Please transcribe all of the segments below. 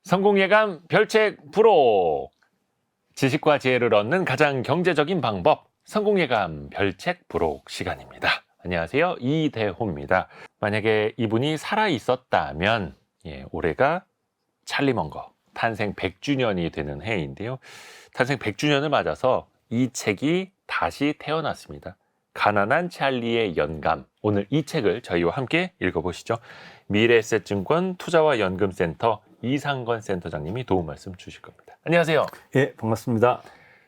성공예감 별책 부록. 지식과 지혜를 얻는 가장 경제적인 방법, 성공예감 별책 부록 시간입니다. 안녕하세요, 이대호입니다. 만약에 이분이 살아있었다면 올해가 찰리 먼거 탄생 100주년이 되는 해인데요. 탄생 100주년을 맞아서 이 책이 다시 태어났습니다. 가난한 찰리의 연감. 오늘 이 책을 저희와 함께 읽어보시죠. 미래에셋증권 투자와연금센터 이상건 센터장님이 도움 말씀 주실 겁니다. 안녕하세요. 예, 반갑습니다.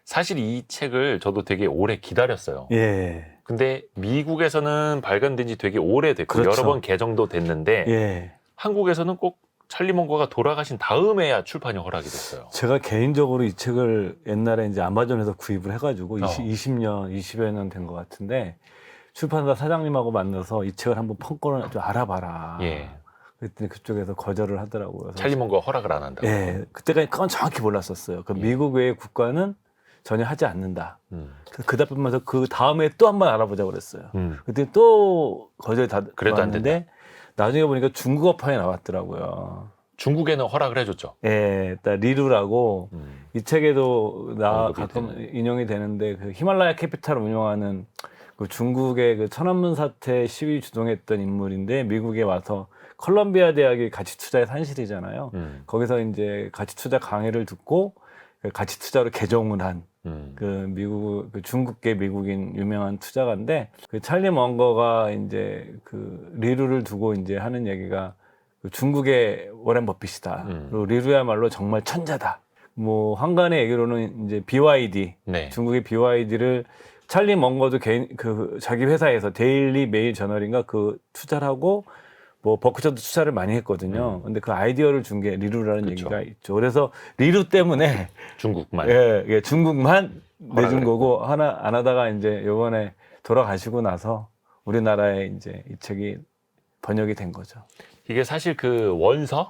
사실 이 책을 저도 되게 오래 기다렸어요. 예. 근데 미국에서는 발간된 지 되게 오래됐고 그렇죠. 여러 번 개정도 됐는데 예. 한국에서는 꼭 찰리 먼거가 돌아가신 다음에야 출판이 허락이 됐어요. 제가 개인적으로 이 책을 옛날에 이제 아마존에서 구입을 해가지고 20여 년 된 것 같은데 출판사 사장님하고 만나서 이 책을 한번 펑거를 좀 알아봐라. 예. 그랬더니 그쪽에서 거절을 하더라고요. 찰리 먼거 허락을 안 한다고. 예. 그때까지 그건 정확히 몰랐었어요. 그 미국 외의 국가는 전혀 하지 않는다. 그 답변면서 그 다음에 또 한 번 알아보자고 그랬어요. 그때 또 거절이 다 그래도 안 된다. 왔는데 나중에 보니까 중국어판이 나왔더라고요. 중국에는 허락을 해줬죠. 예, 일단 리루라고 이 책에도 언급이 가끔 되는. 인용이 되는데 그 히말라야 캐피탈을 운영하는 그 중국의 그 천안문 사태 시위 주동했던 인물인데 미국에 와서 컬럼비아 대학이 가치 투자의 산실이잖아요. 거기서 이제 가치 투자 강의를 듣고 가치 투자로 개종을 한 그 미국 그 중국계 미국인 유명한 투자가인데 그 찰리 먼거가 이제 그 리루를 두고 이제 하는 얘기가 그 중국의 워렌 버핏이다. 그리고 리루야말로 정말 천재다. 뭐 한간의 얘기로는 이제 BYD, 네. 중국의 BYD를 찰리 먼거도 개인 그 자기 회사에서 데일리 메일 저널인가 그 투자를 하고 뭐 버크셔도 투자를 많이 했거든요. 근데 그 아이디어를 준 게 리루라는 그렇죠. 얘기가 있죠. 그래서 리루 때문에 중국만. 예, 중국만 내준 했고. 거고 하나 안 하다가 이제 요번에 돌아가시고 나서 우리나라에 이제 이 책이 번역이 된 거죠. 이게 사실 그 원서는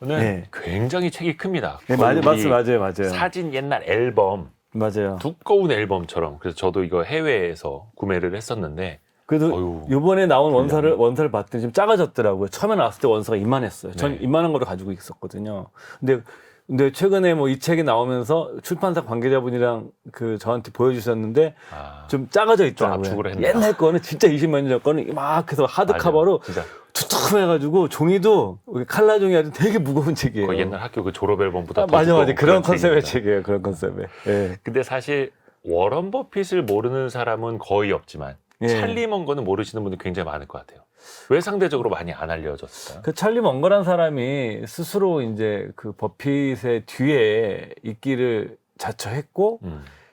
네. 굉장히 책이 큽니다. 네, 거의 우리 맞아요. 사진 옛날 앨범, 맞아요. 두꺼운 앨범처럼. 그래서 저도 이거 해외에서 구매를 했었는데 그래도 어휴, 요번에 나온 원서를 봤더니 좀 작아졌더라고요. 처음에 나왔을 때 원서가 이만했어요. 전 네. 이만한 거를 가지고 있었거든요. 근데 최근에 뭐 이 책이 나오면서 출판사 관계자분이랑 그 저한테 보여주셨는데 좀 작아져 있더라고요. 압축을 했네요. 옛날 거는 진짜 20몇 년 거는 이만해서 하드커버로 진짜 두툼해가지고 종이도 칼라 종이 아주 되게 무거운 책이에요. 거의 옛날 학교 그 졸업 앨범보다 더 맞아. 두꺼운 그런 컨셉의 책입니다. 책이에요. 그런 컨셉의. 예. 근데 사실 워런 버핏을 모르는 사람은 거의 없지만 예. 찰리 먼거는 모르시는 분들 굉장히 많을 것 같아요. 왜 상대적으로 많이 안 알려졌을까요? 그 찰리 먼거란 사람이 스스로 이제 그 버핏의 뒤에 있기를 자처했고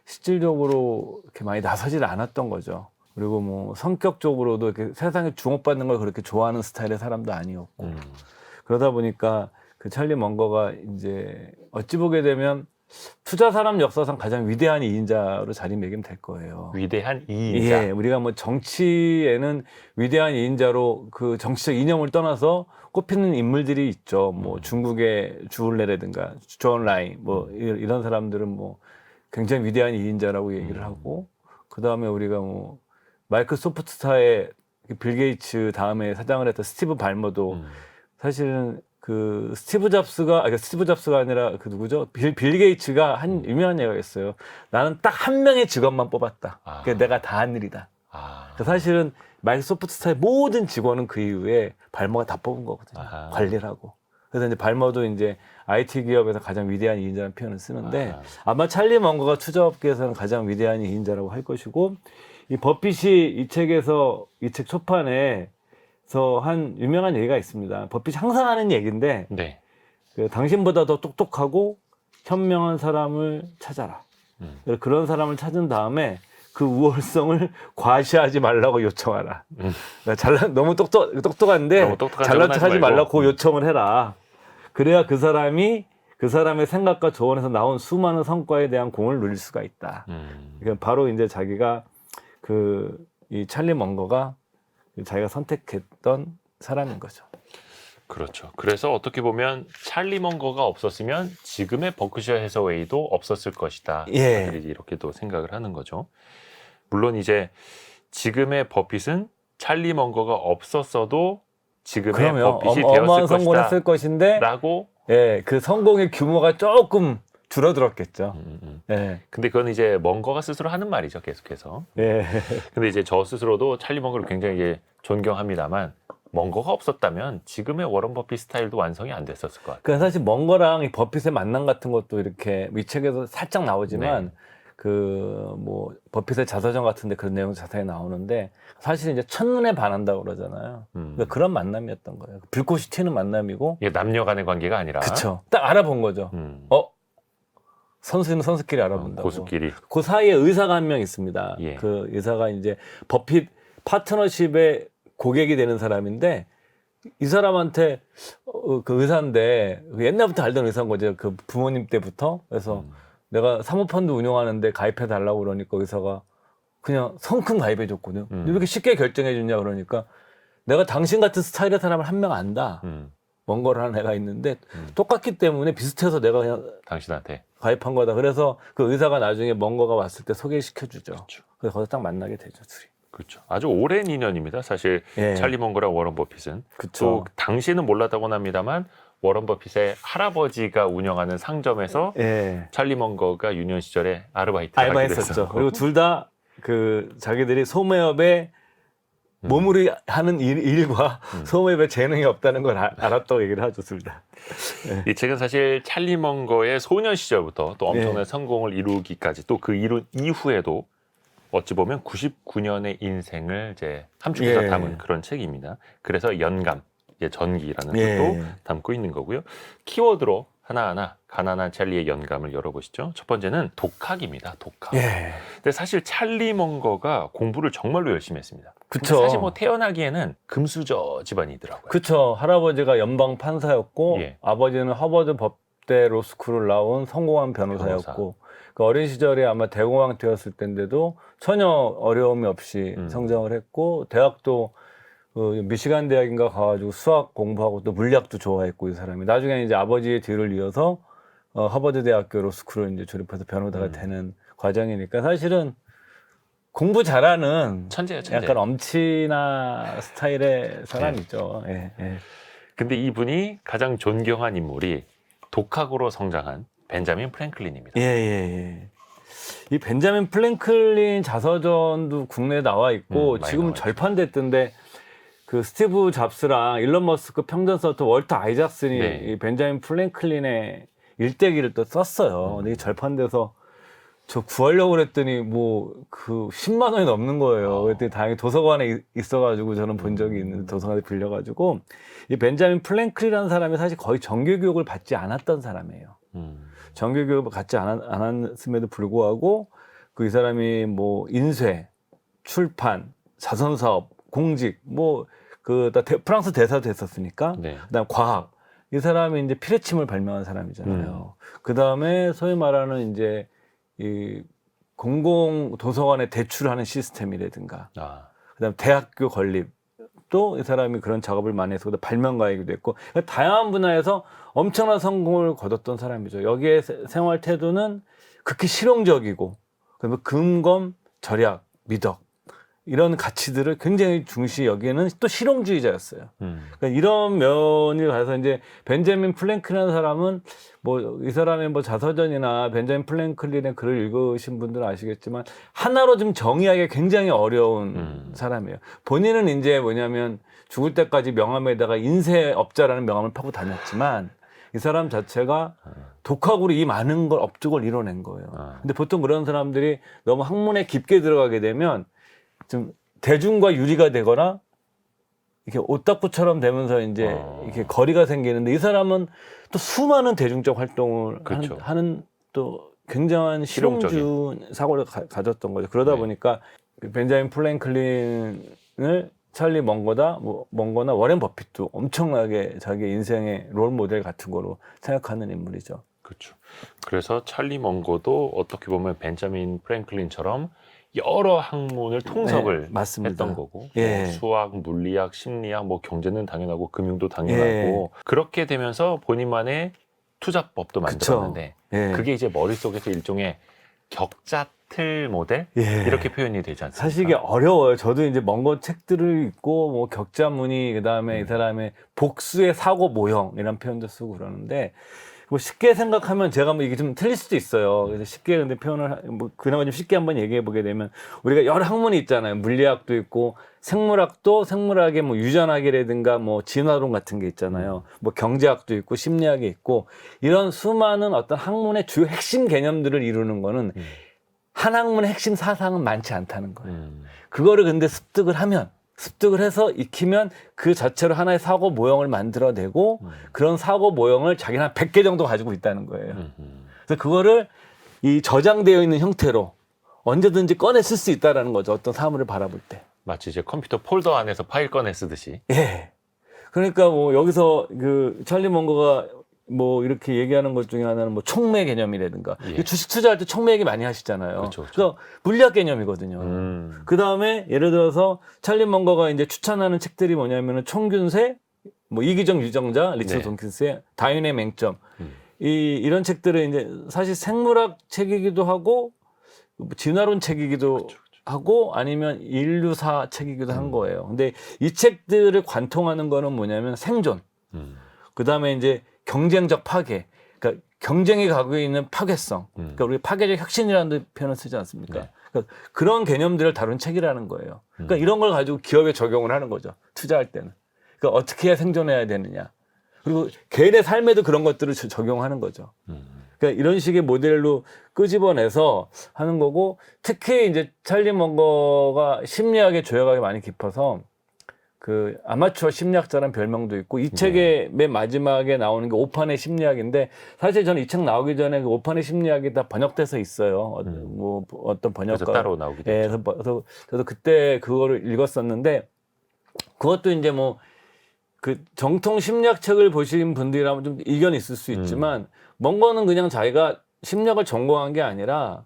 실질적으로 이렇게 많이 나서질 않았던 거죠. 그리고 뭐 성격적으로도 이렇게 세상에 주목받는 걸 그렇게 좋아하는 스타일의 사람도 아니었고 그러다 보니까 그 찰리 먼거가 이제 어찌 보게 되면 투자 산업 역사상 가장 위대한 이인자로 자리매김 될 거예요. 위대한 이인자. 예, 우리가 뭐 정치에는 위대한 이인자로 그 정치적 이념을 떠나서 꼽히는 인물들이 있죠. 뭐 중국의 주울레라든가 존 라이 뭐 이런 사람들은 뭐 굉장히 위대한 이인자라고 얘기를 하고 그 다음에 우리가 뭐 마이크로소프트사의 빌 게이츠 다음에 사장을 했던 스티브 발머도 사실은 그 스티브 잡스가 아니라 그 누구죠? 빌 게이츠가 한 유명한 얘기가 있어요. 나는 딱 한 명의 직원만 뽑았다. 그게 내가 다 한 일이다. 사실은 마이크로소프트사의 모든 직원은 그 이후에 발머가 다 뽑은 거거든요. 관리를 하고. 그래서 이제 발머도 이제 IT 기업에서 가장 위대한 이인자라는 표현을 쓰는데 아마 찰리 먼거가 투자업계에서는 가장 위대한 이인자라고 할 것이고 이 버핏이 이 책 초판에 한 유명한 얘기가 있습니다. 버핏이 항상 하는 얘기인데 네. 그 당신보다 더 똑똑하고 현명한 사람을 찾아라. 그런 사람을 찾은 다음에 그 우월성을 과시하지 말라고 요청하라. 그러니까 너무 똑똑한데 너무 똑똑한 잘난 척은 척하지 하지 말고. 말라고 요청을 해라. 그래야 그 사람이 그 사람의 생각과 조언에서 나온 수많은 성과에 대한 공을 누릴 수가 있다. 그러니까 바로 이제 자기가 이 찰리 먼거가 자기가 선택했던 사람인 거죠. 그렇죠. 그래서 어떻게 보면 찰리 먼거가 없었으면 지금의 버크셔 해서웨이도 없었을 것이다. 예. 이렇게도 생각을 하는 거죠. 물론 이제 지금의 버핏은 찰리 먼거가 없었어도 지금의 그러면 버핏이 어마어마한 되었을 성공을 것이다 했을 것인데 라고 예, 그 성공의 규모가 조금 줄어들었겠죠. 예, 근데 그건 이제 멍거가 스스로 하는 말이죠, 계속해서. 예, 근데 이제 저 스스로도 찰리 멍거를 굉장히 이제 존경합니다만 멍거가 없었다면 지금의 워런 버핏 스타일도 완성이 안 됐었을 것 같아요. 그 사실 멍거랑 이 버핏의 만남 같은 것도 이렇게 이 책에서 살짝 나오지만 네. 그 뭐 버핏의 자서전 같은데 그런 내용 자세히 나오는데 사실 이제 첫눈에 반한다고 그러잖아요. 그러니까 그런 만남이었던 거예요. 불꽃이 튀는 만남이고. 이게 남녀 간의 관계가 아니라. 그쵸. 딱 알아본 거죠. 음. 선수는 선수끼리 알아본다고. 고수끼리. 그 사이에 의사가 한 명 있습니다. 예. 그 의사가 이제 버핏 파트너십의 고객이 되는 사람인데 이 사람한테 그 의사인데 옛날부터 알던 의사인 거죠. 그 부모님 때부터. 그래서 내가 사모펀드 운용하는데 가입해 달라고 그러니까 의사가 그냥 성큼 가입해 줬거든요. 왜 이렇게 쉽게 결정해 줬냐 그러니까 내가 당신 같은 스타일의 사람을 한 명 안다. 먼 거를 하는 애가 있는데 똑같기 때문에 비슷해서 내가 그냥 당신한테. 가입한 거다. 그래서 그 의사가 나중에 먼 거가 왔을 때 소개시켜 주죠. 그렇죠. 그래서 거기서 딱 만나게 되죠, 둘이. 그렇죠. 아주 오랜 인연입니다. 사실 예. 찰리 멍거랑 워런 버핏은. 그쵸. 또 당시는 몰랐다고는 합니다만 워런 버핏의 할아버지가 운영하는 상점에서 예. 찰리 멍거가 유년 시절에 아르바이트를 하기도 알바했었죠. 했었고. 그리고 둘 다 그 자기들이 소매업에 몸으로 하는 일과 소매업에 재능이 없다는 걸 알았다고 얘기를 하죠, 둘 다. 이 책은 사실 찰리 멍거의 소년 시절부터 또 엄청난 예. 성공을 이루기까지 또 그 이룬 이후에도 어찌 보면 99년의 인생을 이제 함축해서 예. 담은 그런 책입니다. 그래서 연감, 전기라는 예. 뜻도 담고 있는 거고요. 키워드로 하나하나 가난한 찰리의 연감을 열어보시죠. 첫 번째는 독학입니다. 독학. 예. 근데 사실 찰리 멍거가 공부를 정말로 열심히 했습니다. 근데 그쵸. 사실 뭐 태어나기에는 금수저 집안이더라고요. 그쵸. 할아버지가 연방 판사였고 예. 아버지는 하버드 법대 로스쿨을 나온 성공한 변호사였고 그 어린 시절에 아마 대공황 되었을 때인데도 전혀 어려움이 없이 성장을 했고 대학도 미시간 대학인가 가가지고 수학 공부하고 또 물리학도 좋아했고 이 사람이 나중에 이제 아버지의 뒤를 이어서 하버드 대학교 로스쿨을 이제 졸업해서 변호사가 되는 과정이니까 사실은 공부 잘하는 천재예요, 천재. 약간 엄친아 스타일의 사람이죠. 예, 예. 근데 이분이 가장 존경한 인물이 독학으로 성장한 벤자민 프랭클린입니다. 예, 예, 예. 이 벤자민 프랭클린 자서전도 국내에 나와 있고 많이 지금 나와 있죠. 절판됐던데 그 스티브 잡스랑 일론 머스크 평전 서트 월터 아이작슨이 네. 이 벤자민 프랭클린의 일대기를 또 썼어요. 근데 이게 절판돼서 저 구하려고 그랬더니 뭐 그 10만 원이 넘는 거예요. 그랬더니 다행히 도서관에 있어가지고 저는 본 적이 있는데 도서관에 빌려가지고 이 벤자민 프랭클린이라는 사람이 사실 거의 정규 교육을 받지 않았던 사람이에요. 정규 교육을 갖지 않았음에도 불구하고 그 이 사람이 뭐 인쇄, 출판, 자선 사업, 공직 뭐 그 프랑스 대사도 했었으니까 네. 그다음 과학 이 사람이 이제 피레침을 발명한 사람이잖아요. 그 다음에 소위 말하는 이제 이 공공 도서관에 대출하는 시스템이라든가 그다음 대학교 건립 또 이 사람이 그런 작업을 많이 해서 발명가이기도 했고 그러니까 다양한 분야에서 엄청난 성공을 거뒀던 사람이죠. 여기에 생활 태도는 극히 실용적이고 그다음에 금검 절약 미덕 이런 가치들을 굉장히 중시 여기에는 또 실용주의자였어요. 그러니까 이런 면이 가서 이제 벤자민 프랭클린이라는 사람은 뭐 이 사람의 뭐 자서전이나 벤자민 프랭클린의 글을 읽으신 분들은 아시겠지만 하나로 좀 정의하기 굉장히 어려운 사람이에요. 본인은 이제 뭐냐면 죽을 때까지 명함에다가 인쇄업자라는 명함을 파고 다녔지만 이 사람 자체가 독학으로 이 많은 걸 업적을 이뤄낸 거예요. 근데 보통 그런 사람들이 너무 학문에 깊게 들어가게 되면 좀 대중과 유리가 되거나 이렇게 오타쿠처럼 되면서 이제 이렇게 거리가 생기는데 이 사람은 또 수많은 대중적 활동을 그렇죠. 하는 또 굉장한 실용주의 사고를 가졌던 거죠. 그러다 보니까 벤자민 프랭클린을 찰리 멍거나 워렌 버핏도 엄청나게 자기 인생의 롤 모델 같은 거로 생각하는 인물이죠. 그렇죠. 그래서 찰리 멍거도 어떻게 보면 벤자민 프랭클린처럼 여러 학문을 통섭을 했던 거고 예. 뭐 수학, 물리학, 심리학, 뭐 경제는 당연하고 금융도 당연하고 그렇게 되면서 본인만의 투자법도 만들었는데 예. 그게 이제 머릿속에서 일종의 격자 배틀 모델 예. 이렇게 표현이 되지 않습니까? 사실 이게 어려워요. 저도 이제 먼거 책들을 읽고 뭐 격자무늬 그다음에 이 사람의 복수의 사고 모형 이런 표현도 쓰고 그러는데 뭐 쉽게 생각하면 제가 뭐 이게 좀 틀릴 수도 있어요. 그래서 쉽게 근데 표현을 뭐 그나마 좀 쉽게 한번 얘기해 보게 되면 우리가 여러 학문이 있잖아요. 물리학도 있고 생물학도 생물학의 뭐 유전학이라든가 뭐 진화론 같은 게 있잖아요. 뭐 경제학도 있고 심리학이 있고 이런 수많은 어떤 학문의 주요 핵심 개념들을 이루는 거는 한 학문의 핵심 사상은 많지 않다는 거예요. 그거를 근데 습득을 해서 익히면 그 자체로 하나의 사고 모형을 만들어내고 그런 사고 모형을 자기는 한 100개 정도 가지고 있다는 거예요. 그래서 그거를 이 저장되어 있는 형태로 언제든지 꺼내 쓸 수 있다는 거죠. 어떤 사물을 바라볼 때. 마치 이제 컴퓨터 폴더 안에서 파일 꺼내 쓰듯이. 예. 그러니까 뭐 여기서 그 찰리 먼거가 뭐 이렇게 얘기하는 것 중에 하나는 뭐 촉매 개념이라든가 예. 주식 투자할 때 촉매 얘기 많이 하시잖아요. 그렇죠. 그래서 물리학 개념이거든요. 그 다음에 예를 들어서 찰리 먼거가 이제 추천하는 책들이 뭐냐면은 총균세, 뭐 이기적 유정자, 리처드 네. 돈킨스의 다윈의 맹점 이런 책들은 이제 사실 생물학 책이기도 하고 진화론 책이기도 하고 아니면 인류사 책이기도 한 거예요. 근데 이 책들을 관통하는 거는 뭐냐면 생존. 그 다음에 이제 경쟁적 파괴. 그러니까 경쟁이 가고 있는 파괴성. 그러니까 우리 파괴적 혁신이라는 표현을 쓰지 않습니까? 네. 그러니까 그런 개념들을 다룬 책이라는 거예요. 그러니까 이런 걸 가지고 기업에 적용을 하는 거죠. 투자할 때는. 그러니까 어떻게 해야 생존해야 되느냐. 그리고 개인의 삶에도 그런 것들을 적용하는 거죠. 그러니까 이런 식의 모델로 끄집어내서 하는 거고 특히 이제 찰리 먼거가 심리학의 조예가 많이 깊어서 그 아마추어 심리학자라는 별명도 있고 이 책의 맨 마지막에 나오는 게 오판의 심리학인데 사실 저는 이 책 나오기 전에 그 오판의 심리학이 다 번역돼서 있어요. 뭐 어떤 번역가 그래서 따로 나오기도 예, 했죠. 그래서 저도 그때 그거를 읽었었는데 그것도 이제 뭐 그 정통 심리학 책을 보신 분들이라면 좀 이견이 있을 수 있지만 먼거는 그냥 자기가 심리학을 전공한 게 아니라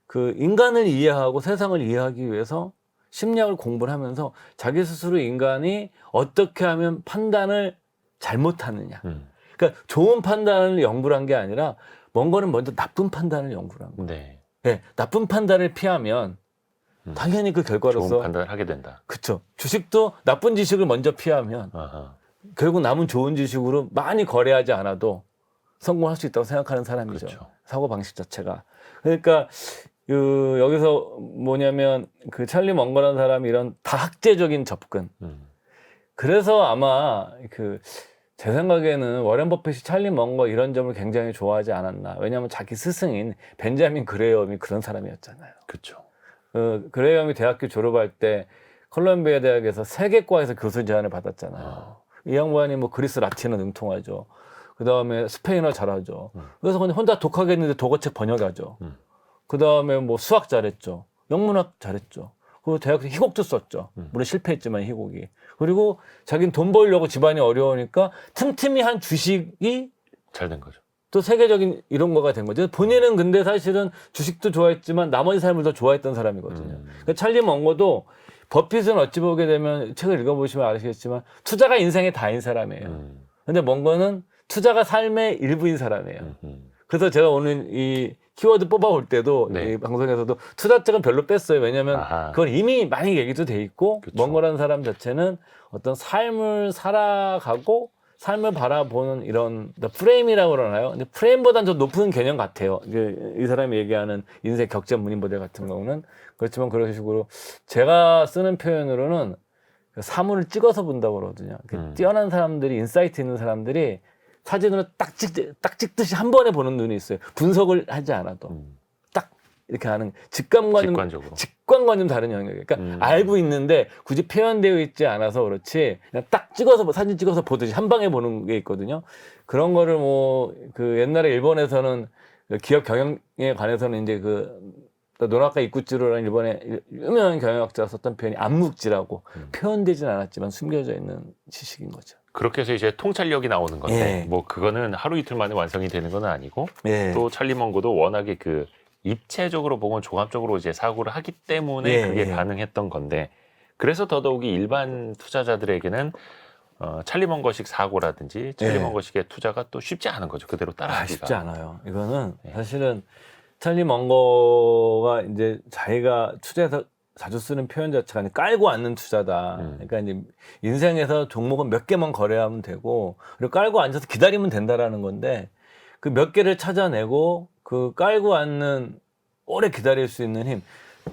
그 인간을 이해하고 세상을 이해하기 위해서 심리학을 공부를 하면서 자기 스스로 인간이 어떻게 하면 판단을 잘못하느냐. 그러니까 좋은 판단을 연구를 한 게 아니라 먼거는 먼저 나쁜 판단을 연구를 한 거예요. 네. 네, 나쁜 판단을 피하면 당연히 그 결과로서 좋은 판단을 하게 된다. 그렇죠. 주식도 나쁜 지식을 먼저 피하면 아하. 결국 남은 좋은 지식으로 많이 거래하지 않아도 성공할 수 있다고 생각하는 사람이죠. 그렇죠. 사고 방식 자체가. 그러니까 그 여기서 뭐냐면 그 찰리 먼거라는 사람이 이런 다학제적인 접근. 그래서 아마 그 제 생각에는 워렌 버핏이 찰리 먼거 이런 점을 굉장히 좋아하지 않았나. 왜냐하면 자기 스승인 벤자민 그레이엄이 그런 사람이었잖아요. 그렇죠. 그레이엄이 대학교 졸업할 때 콜롬비아 대학에서 세계과에서 교수 제안을 받았잖아요. 이 양반이 뭐 그리스 라틴어 능통하죠. 그 다음에 스페인어 잘하죠. 그래서 그냥 혼자 독학을 했는데 독어책 번역하죠. 그 다음에 뭐 수학 잘했죠. 영문학 잘했죠. 그리고 대학에서 희곡도 썼죠. 물론 실패했지만 희곡이. 그리고 자기는 돈 벌려고 집안이 어려우니까 틈틈이 한 주식이 잘 된 거죠. 또 세계적인 이런 거가 된 거죠. 본인은 근데 사실은 주식도 좋아했지만 나머지 삶을 더 좋아했던 사람이거든요. 그러니까 찰리 먼거도 버핏은 어찌 보게 되면 책을 읽어보시면 아시겠지만 투자가 인생의 다인 사람이에요. 근데 먼거는 투자가 삶의 일부인 사람이에요. 그래서 제가 오늘 이 키워드 뽑아올 때도 네. 이 방송에서도 투자책은 별로 뺐어요. 왜냐하면 아하. 그건 이미 많이 얘기도 돼 있고 그쵸. 먼거라는 사람 자체는 어떤 삶을 살아가고 삶을 바라보는 이런 프레임이라고 그러나요? 근데 프레임보다는 더 높은 개념 같아요. 이 사람이 얘기하는 인생 격전 무늬 모델 같은 경우는 그렇지만 그런 식으로 제가 쓰는 표현으로는 사물을 찍어서 본다고 그러거든요. 뛰어난 사람들이 인사이트 있는 사람들이 사진으로 딱 찍듯이 한 번에 보는 눈이 있어요. 분석을 하지 않아도 딱 이렇게 하는 직관과는 다른 영역이에요. 그러니까 알고 있는데 굳이 표현되어 있지 않아서 그렇지 그냥 딱 찍어서 사진 찍어서 보듯이 한 방에 보는 게 있거든요. 그런 거를 뭐 그 옛날에 일본에서는 기업 경영에 관해서는 이제 그 노나카 이쿠치로라는 일본의 유명한 경영학자가 썼던 표현이 암묵지라고 표현되진 않았지만 숨겨져 있는 지식인 거죠. 그렇게 해서 이제 통찰력이 나오는 건데 예. 뭐 그거는 하루 이틀 만에 완성이 되는 건 아니고 예. 또 찰리 먼거도 워낙에 그 입체적으로 보면 종합적으로 이제 사고를 하기 때문에 예, 그게 예. 가능했던 건데 그래서 더더욱이 일반 투자자들에게는 찰리 먼거식 사고라든지 찰리 예. 먼거식의 투자가 또 쉽지 않은 거죠. 그대로 따라하기가. 쉽지 않아요. 이거는 네. 사실은 찰리 먼거가 이제 자기가 투자에서 자주 쓰는 표현 자체가 아니라 깔고 앉는 투자다. 그러니까 이제 인생에서 종목은 몇 개만 거래하면 되고 그리고 깔고 앉아서 기다리면 된다라는 건데 그 몇 개를 찾아내고 그 깔고 앉는 오래 기다릴 수 있는 힘.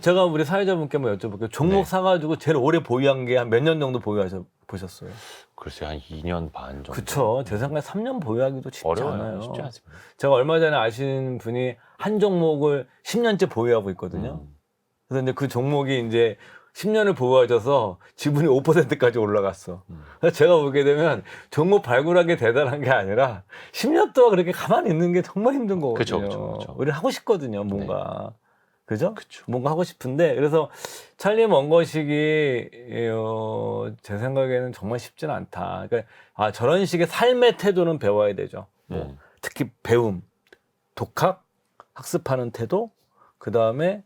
제가 우리 사회자분께 뭐 여쭤볼게요. 종목 네. 사가지고 제일 오래 보유한 게 한 몇 년 정도 보셨어요? 글쎄 한 2년 반 정도. 그쵸. 제 생각에 3년 보유하기도 쉽지 어려워요. 않아요. 쉽지 않습니다. 제가 얼마 전에 아시는 분이 한 종목을 10년째 보유하고 있거든요. 그래서 이제 그 종목이 이제 10년을 보유하셔서 지분이 5%까지 올라갔어. 그래서 제가 보게 되면 종목 발굴하기 대단한 게 아니라 10년 동안 그렇게 가만히 있는 게 정말 힘든 거거든요. 그쵸. 우리 하고 싶거든요, 뭔가. 그죠? 그쵸. 뭔가 하고 싶은데 그래서 찰리 먼거식이 제 생각에는 정말 쉽지는 않다. 그러니까 저런 식의 삶의 태도는 배워야 되죠. 뭐 특히 배움, 독학, 학습하는 태도, 그 다음에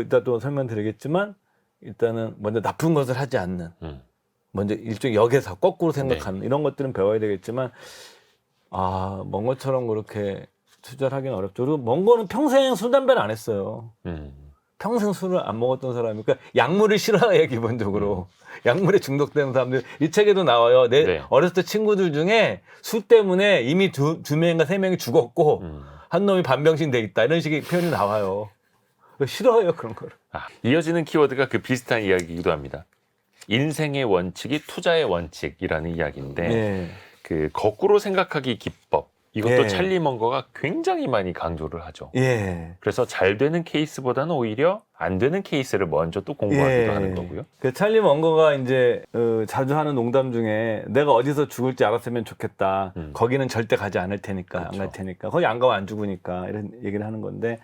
이따 또 설명드리겠지만 일단은 먼저 나쁜 것을 하지 않는, 먼저 일종의 역에서 거꾸로 생각하는 이런 것들은 배워야 되겠지만 먼거처럼 그렇게 투자를 하기는 어렵죠. 그리고 먼거는 평생 술 담배를 안 했어요. 평생 술을 안 먹었던 사람이, 그러니까 약물을 싫어해요, 기본적으로. 약물에 중독되는 사람들. 이 책에도 나와요. 내 어렸을 때 친구들 중에 술 때문에 이미 두 명인가 세 명이 죽었고, 한 놈이 반병신 돼 있다. 이런 식의 표현이 나와요. 싫어해요, 그런 거를. 이어지는 키워드가 그 비슷한 이야기이기도 합니다. 인생의 원칙이 투자의 원칙이라는 이야기인데, 그 거꾸로 생각하기 기법. 이것도 찰리 먼거가 굉장히 많이 강조를 하죠. 그래서 잘 되는 케이스보다는 오히려 안 되는 케이스를 먼저 또 공부하기도 하는 거고요. 그 찰리 먼거가 이제 자주 하는 농담 중에 내가 어디서 죽을지 알았으면 좋겠다. 거기는 절대 가지 않을 테니까, 안 갈 테니까. 거기 안 가면 안 죽으니까 이런 얘기를 하는 건데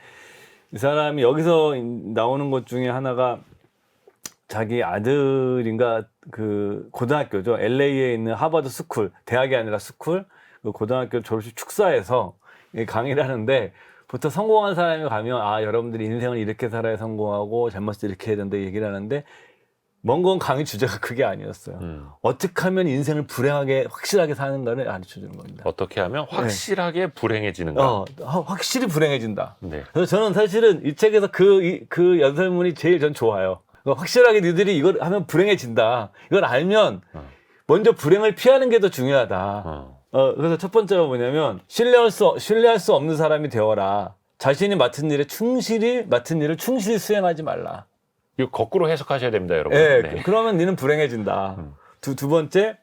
이 사람이 여기서 나오는 것 중에 하나가 자기 아들인가 그 고등학교죠. LA에 있는 하버드 스쿨, 대학이 아니라 스쿨. 그 고등학교 졸업식 축사에서 강의를 하는데 보통 성공한 사람이 가면 여러분들이 인생을 이렇게 살아야 성공하고 잘못을 이렇게 해야 된다 얘기를 하는데 먼건 강의 주제가 그게 아니었어요. 어떻게 하면 인생을 불행하게 확실하게 사는가를 가르쳐주는 겁니다. 어떻게 하면 확실하게 불행해지는가. 확실히 불행해진다. 네. 그래서 저는 사실은 이 책에서 그 연설문이 제일 전 좋아요. 확실하게 니들이 이걸 하면 불행해진다. 이걸 알면 먼저 불행을 피하는 게 더 중요하다. 그래서 첫 번째가 뭐냐면 신뢰할 수 없는 사람이 되어라. 자신이 맡은 일을 충실히 수행하지 말라. 이거 거꾸로 해석하셔야 됩니다, 여러분. 그러면 너는 불행해진다. 두 번째,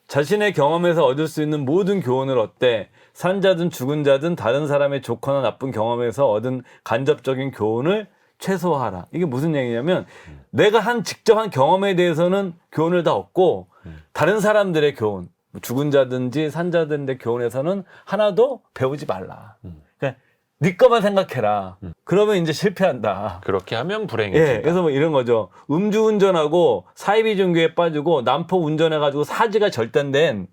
자신의 경험에서 얻을 수 있는 모든 교훈을 얻되 산자든 죽은 자든 다른 사람의 좋거나 나쁜 경험에서 얻은 간접적인 교훈을 최소화하라. 이게 무슨 얘기냐면 내가 직접 한 경험에 대해서는 교훈을 다 얻고 다른 사람들의 교훈, 죽은 자든지 산 자들의 교훈에서는 하나도 배우지 말라. 그러니까 네 것만 생각해라. 그러면 이제 실패한다. 그렇게 하면 불행해진다. 그래서 뭐 이런 거죠. 음주운전하고 사이비 종교에 빠지고 난폭 운전해가지고 사지가 절단된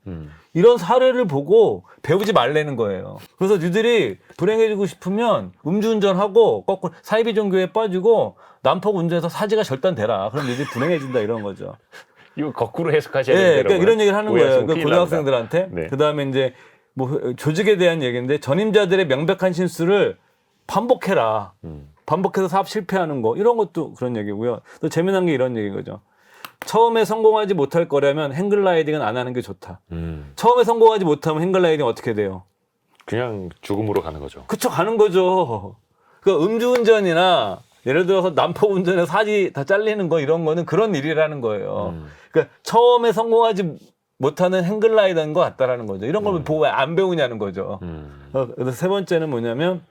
이런 사례를 보고 배우지 말라는 거예요. 그래서 니들이 불행해지고 싶으면 음주운전하고 거꾸로 사이비 종교에 빠지고 난폭 운전해서 사지가 절단되라. 그럼 니들이 불행해진다 이런 거죠. 이거 거꾸로 해석하셔야 됩니다. 그러니까 이런 얘기를 하는 거예요. 그 고등학생들한테. 네. 그 다음에 이제 뭐 조직에 대한 얘기인데 전임자들의 명백한 실수를 반복해라. 반복해서 사업 실패하는 거 이런 것도 그런 얘기고요. 또 재미난 게 이런 얘기인 거죠. 처음에 성공하지 못할 거라면 행글라이딩은 안 하는 게 좋다. 처음에 성공하지 못하면 행글라이딩 어떻게 돼요? 그냥 죽음으로 가는 거죠. 그쵸, 가는 거죠. 그 음주운전이나 예를 들어서 난폭 운전에 사지 다 잘리는 거 이런 거는 그런 일이라는 거예요. 그러니까 처음에 성공하지 못하는 행글라이더인 것 같다라는 거죠. 이런 걸 보고 왜 안 배우냐는 거죠. 그래서 세 번째는 뭐냐면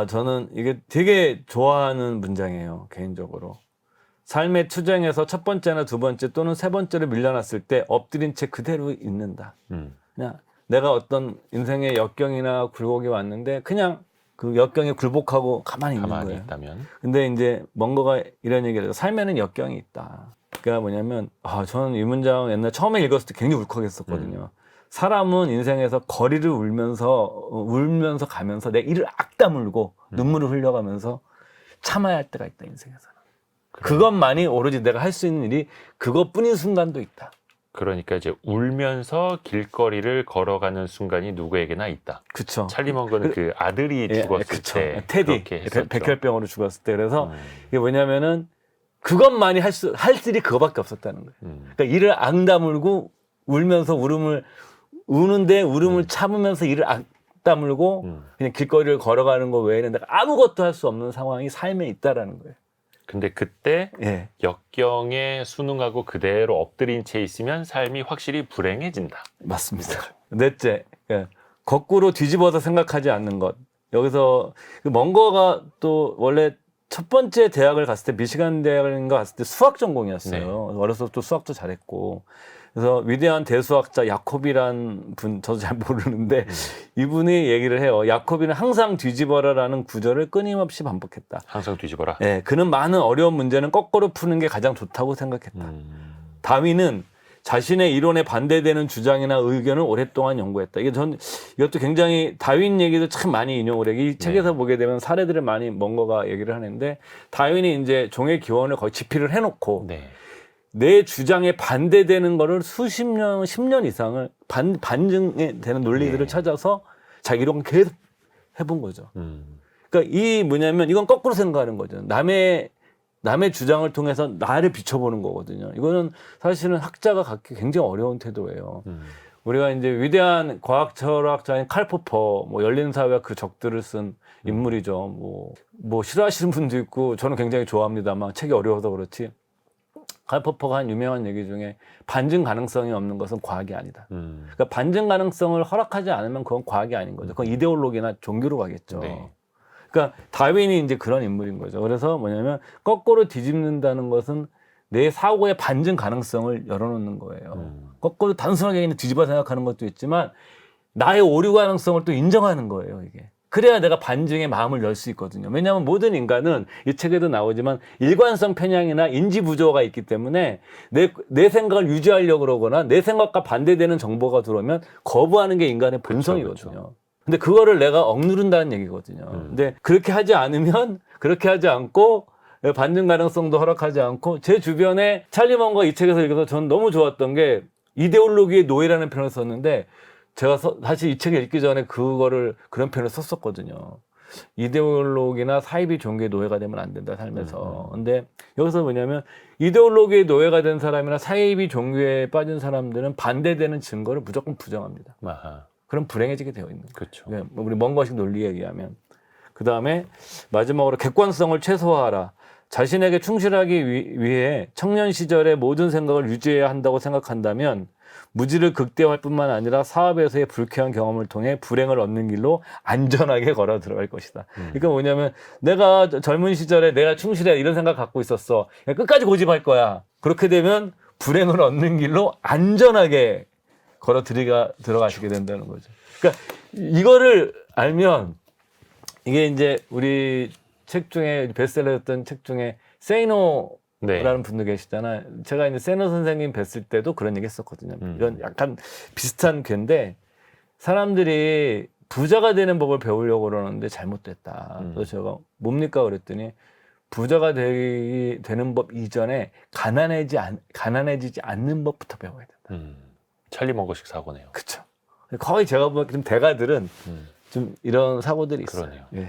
저는 이게 되게 좋아하는 문장이에요. 개인적으로. 삶의 투쟁에서 첫 번째나 두 번째 또는 세 번째를 밀려났을 때 엎드린 채 그대로 있는다. 그냥 내가 어떤 인생의 역경이나 굴곡이 왔는데 그냥 그 역경에 굴복하고 가만히 있는 거예요. 있다면. 근데 이제 먼거가 이런 얘기를 해요. 삶에는 역경이 있다. 그러니까 뭐냐면 저는 이 문장 옛날 처음에 읽었을 때 굉장히 울컥했었거든요. 사람은 인생에서 거리를 울면서 가면서 내 이를 악다물고 눈물을 흘려가면서 참아야 할 때가 있다, 인생에서는. 그것만이 오로지 내가 할 수 있는 일이 그것뿐인 순간도 있다. 그러니까 이제 울면서 길거리를 걸어가는 순간이 누구에게나 있다. 그쵸. 찰리 먼거는 그 아들이 죽었을 그쵸. 때 테디 그렇게 했었죠. 백혈병으로 죽었을 때 그래서 이게 뭐냐면은 그것만이 할 일이 그거밖에 없었다는 거예요. 그러니까 이를 앙 다물고 울면서 우는데 울음을 참으면서 이를 앙 다물고 그냥 길거리를 걸어가는 거 외에는 내가 아무것도 할 수 없는 상황이 삶에 있다라는 거예요. 근데 그때 예. 역경에 순응하고 그대로 엎드린 채 있으면 삶이 확실히 불행해진다. 맞습니다. 넷째, 예. 거꾸로 뒤집어서 생각하지 않는 것. 여기서 그 먼거가 또 원래 첫 번째 대학을 갔을 때 미시간 대학인가 갔을 때 수학 전공이었어요. 네. 어렸을 때부터 수학도 잘했고. 그래서 위대한 대수학자 야코비란 분, 저도 잘 모르는데 이분이 얘기를 해요. 야코비는 항상 뒤집어라라는 구절을 끊임없이 반복했다. 항상 뒤집어라. 예, 그는 많은 어려운 문제는 거꾸로 푸는 게 가장 좋다고 생각했다. 다윈은 자신의 이론에 반대되는 주장이나 의견을 오랫동안 연구했다. 이것도 굉장히 다윈 얘기도 참 많이 인용을 해요. 이 책에서 보게 되면 사례들을 많이 먼거가 얘기를 하는데 다윈이 이제 종의 기원을 거의 집필을 해놓고 네. 내 주장에 반대되는 거를 수십 년, 10년 이상을 반증이 되는 논리들을 찾아서 자기 이론 계속 해본 거죠. 그러니까 이 뭐냐면 이건 거꾸로 생각하는 거죠. 남의 주장을 통해서 나를 비춰보는 거거든요. 이거는 사실은 학자가 갖기 굉장히 어려운 태도예요. 우리가 이제 위대한 과학 철학자인 칼 포퍼, 뭐 열린 사회와 그 적들을 쓴 인물이죠. 뭐 싫어하시는 분도 있고 저는 굉장히 좋아합니다만 책이 어려워서 그렇지. 칼 포퍼가 한 유명한 얘기 중에 반증 가능성이 없는 것은 과학이 아니다. 그러니까 반증 가능성을 허락하지 않으면 그건 과학이 아닌 거죠. 그건 이데올로기나 종교로 가겠죠. 네. 그러니까 다윈이 이제 그런 인물인 거죠. 그래서 뭐냐면 거꾸로 뒤집는다는 것은 내 사고의 반증 가능성을 열어놓는 거예요. 거꾸로 단순하게 그냥 뒤집어 생각하는 것도 있지만 나의 오류 가능성을 또 인정하는 거예요, 이게. 그래야 내가 반증의 마음을 열 수 있거든요. 왜냐하면 모든 인간은 이 책에도 나오지만 일관성 편향이나 인지 부조가 있기 때문에 내 생각을 유지하려고 그러거나 내 생각과 반대되는 정보가 들어오면 거부하는 게 인간의 본성이거든요. 그렇죠. 근데 그거를 내가 억누른다는 얘기거든요. 근데 그렇게 하지 않고 반증 가능성도 허락하지 않고 제 주변에 찰리 먼거 이 책에서 읽어서 전 너무 좋았던 게 이데올로기의 노예라는 표현을 썼는데 제가 사실 이 책을 읽기 전에 그런 표현을 썼었거든요. 이데올로기나 사이비 종교의 노예가 되면 안 된다, 삶에서. 근데 여기서 뭐냐면 이데올로기의 노예가 된 사람이나 사이비 종교에 빠진 사람들은 반대되는 증거를 무조건 부정합니다. 아하. 그럼 불행해지게 되어 있는 거예요. 그렇죠. 우리 먼거식 논리에 의하면. 그 다음에 마지막으로 객관성을 최소화하라. 자신에게 충실하기 위해 청년 시절의 모든 생각을 유지해야 한다고 생각한다면 무지를 극대화할 뿐만 아니라 사업에서의 불쾌한 경험을 통해 불행을 얻는 길로 안전하게 걸어 들어갈 것이다. 그러니까 뭐냐면 내가 젊은 시절에 내가 충실해 이런 생각 갖고 있었어. 끝까지 고집할 거야. 그렇게 되면 불행을 얻는 길로 안전하게 걸어 들어가시게 된다는 거죠. 그러니까 이거를 알면 이게 이제 우리 책 중에 베스트셀러였던 책 중에 Say No 라는 분도 계시잖아요. 제가 이제 세너 선생님 뵀을 때도 그런 얘기 했었거든요. 이런 약간 비슷한 괴인데 사람들이 부자가 되는 법을 배우려고 그러는데 잘못됐다. 그래서 제가 뭡니까 그랬더니 부자가 되는 법 이전에 가난해지지 않는 법부터 배워야 된다. 찰리 먼거식 사고네요. 그렇죠. 거의 제가 보기엔 좀 대가들은 좀 이런 사고들이 있어요. 그러네요. 예.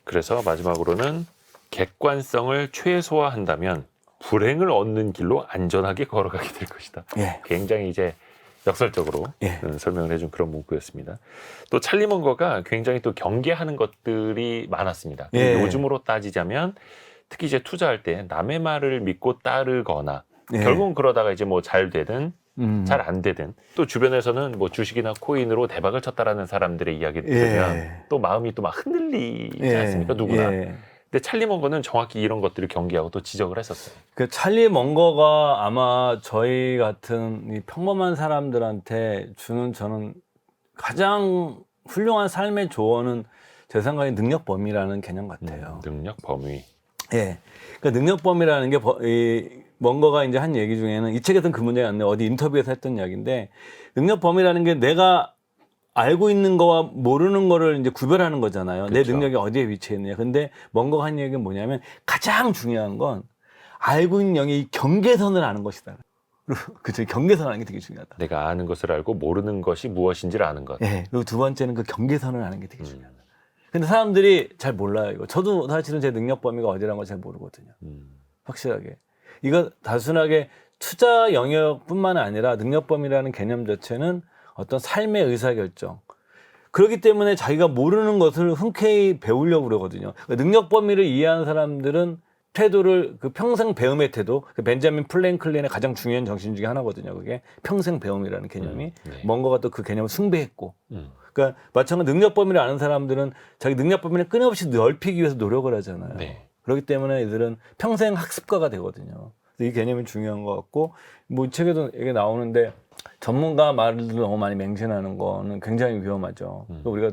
그래서 마지막으로는 객관성을 최소화한다면 불행을 얻는 길로 안전하게 걸어가게 될 것이다. 예. 굉장히 이제 역설적으로 설명을 해준 그런 문구였습니다. 또 찰리 먼거가 굉장히 또 경계하는 것들이 많았습니다. 요즘으로 따지자면 특히 이제 투자할 때 남의 말을 믿고 따르거나 결국은 그러다가 이제 뭐 잘 되든 잘 안 되든 또 주변에서는 뭐 주식이나 코인으로 대박을 쳤다라는 사람들의 이야기를 들으면 또 마음이 또 막 흔들리지 않습니까? 누구나. 근데 찰리 먼거는 정확히 이런 것들을 경계하고 또 지적을 했었어요. 그 찰리 먼거가 아마 저희 같은 이 평범한 사람들한테 주는 저는 가장 훌륭한 삶의 조언은 제 생각에 능력 범위라는 개념 같아요. 능력 범위. 예. 그러니까 능력 범위라는 게 먼거가 이제 한 얘기 중에는 이 책에서는 그 문제가 안 나요. 어디 인터뷰에서 했던 이야기인데 능력 범위라는 게 내가 알고 있는 거와 모르는 거를 이제 구별하는 거잖아요. 그렇죠. 내 능력이 어디에 위치해 있느냐. 근데 먼거가 한 얘기는 뭐냐면 가장 중요한 건 알고 있는 영의 경계선을 아는 것이다. 그죠. 경계선 하는 게 되게 중요하다. 내가 아는 것을 알고 모르는 것이 무엇인지를 아는 것. 예. 그리고 두 번째는 그 경계선을 아는 게 되게 중요하다. 근데 사람들이 잘 몰라요, 이거. 저도 사실은 제 능력 범위가 어디라는 걸 잘 모르거든요. 확실하게. 이거 단순하게 투자 영역뿐만 아니라 능력 범위라는 개념 자체는 어떤 삶의 의사결정. 그렇기 때문에 자기가 모르는 것을 흔쾌히 배우려고 그러거든요. 능력 범위를 이해하는 사람들은 태도를 그 평생 배움의 태도, 그 벤자민 플랭클린의 가장 중요한 정신 중에 하나거든요. 그게 평생 배움이라는 개념이. 네. 뭔가가 또 그 개념을 숭배했고. 그러니까 마찬가지로 능력 범위를 아는 사람들은 자기 능력 범위를 끊임없이 넓히기 위해서 노력을 하잖아요. 네. 그렇기 때문에 이들은 평생 학습가가 되거든요. 이 개념이 중요한 것 같고, 뭐 책에도 이게 나오는데 전문가 말을 너무 많이 맹신하는 거는 굉장히 위험하죠. 우리가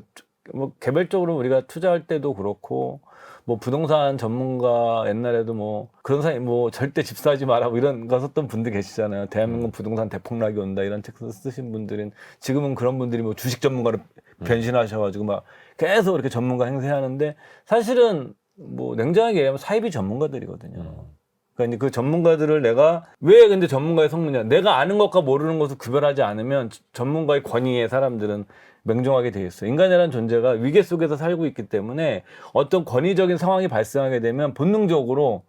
뭐 개별적으로 우리가 투자할 때도 그렇고, 뭐 부동산 전문가 옛날에도 뭐 그런 사람이 뭐 절대 집 사지 마라 뭐 이런 거 썼던 분들 계시잖아요. 대한민국 부동산 대폭락이 온다 이런 책 쓰신 분들은 지금은 그런 분들이 뭐 주식 전문가로 변신하셔가지고 막 계속 이렇게 전문가 행세하는데 사실은 뭐 냉정하게 얘기하면 사이비 전문가들이거든요. 그러니까 그 전문가들을 내가 왜 근데 전문가에 속느냐? 내가 아는 것과 모르는 것을 구별하지 않으면 전문가의 권위에 사람들은 맹종하게 되어 있어요. 인간이라는 존재가 위계 속에서 살고 있기 때문에 어떤 권위적인 상황이 발생하게 되면 본능적으로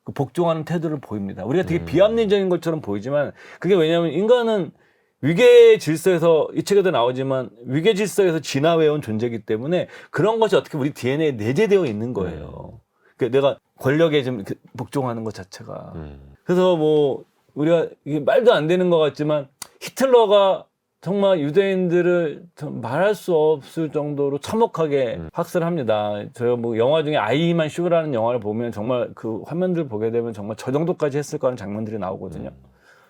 그 복종하는 태도를 보입니다. 우리가 되게 비합리적인 것처럼 보이지만 그게 왜냐하면 인간은 위계 질서에서 이 책에도 나오지만 위계 질서에서 진화해온 존재이기 때문에 그런 것이 어떻게 우리 DNA에 내재되어 있는 거예요. 그러니까 내가 권력에 좀 복종하는 것 자체가. 그래서 뭐 우리가 이게 말도 안 되는 것 같지만 히틀러가 정말 유대인들을 말할 수 없을 정도로 참혹하게 학살합니다. 제가 뭐 영화 중에 아이만 슈라는 영화를 보면 정말 그 화면들 보게 되면 정말 저 정도까지 했을까 하는 장면들이 나오거든요.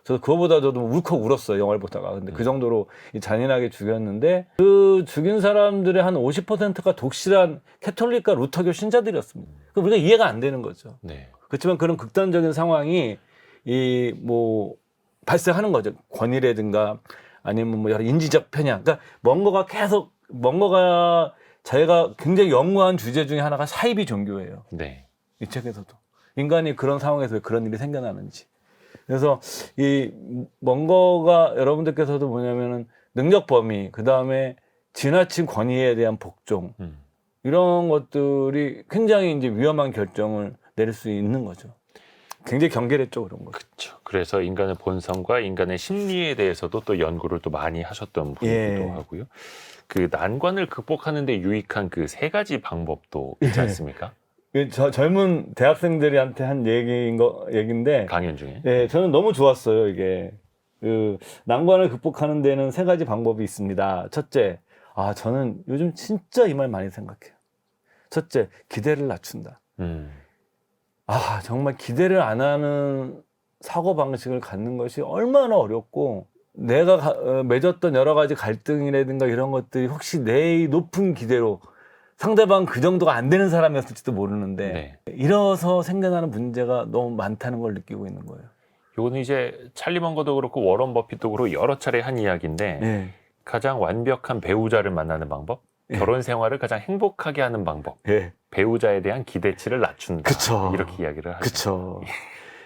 저도 그거보다 저도 울컥 울었어요, 영화를 보다가. 근데 그 정도로 잔인하게 죽였는데 그 죽인 사람들의 한 50%가 독실한 캐톨릭과 루터교 신자들이었습니다. 그 우리가 이해가 안 되는 거죠. 네. 그렇지만 그런 극단적인 상황이 이 뭐 발생하는 거죠. 권위라든가 아니면 뭐 여러 인지적 편향. 그러니까 뭔가가 자기가 굉장히 연구한 주제 중에 하나가 사이비 종교예요. 네. 이 책에서도 인간이 그런 상황에서 왜 그런 일이 생겨나는지. 그래서 이 뭔가가 여러분들께서도 뭐냐면은 능력 범위, 그 다음에 지나친 권위에 대한 복종 이런 것들이 굉장히 이제 위험한 결정을 내릴 수 있는 거죠. 굉장히 경계랬죠, 그런 거. 그렇죠. 그래서 인간의 본성과 인간의 심리에 대해서도 또 연구를 또 많이 하셨던 분이기도 하고요. 그 난관을 극복하는 데 유익한 그 세 가지 방법도 있지 않습니까? 젊은 대학생들한테 한 얘기인데 강연 중에. 네, 저는 너무 좋았어요. 이게 그 난관을 극복하는 데는 세 가지 방법이 있습니다. 첫째, 저는 요즘 진짜 이 말 많이 생각해요. 첫째, 기대를 낮춘다. 정말 기대를 안 하는 사고 방식을 갖는 것이 얼마나 어렵고 내가 맺었던 여러 가지 갈등이라든가 이런 것들이 혹시 내 높은 기대로 상대방 그 정도가 안 되는 사람이었을지도 모르는데 이래서 생겨나는 문제가 너무 많다는 걸 느끼고 있는 거예요. 이거는 이제 찰리 먼거도 그렇고 워런 버핏도 그렇고 여러 차례 한 이야기인데 가장 완벽한 배우자를 만나는 방법, 결혼 생활을 가장 행복하게 하는 방법, 배우자에 대한 기대치를 낮춘다. 그쵸. 이렇게 이야기를 하죠. 그렇죠.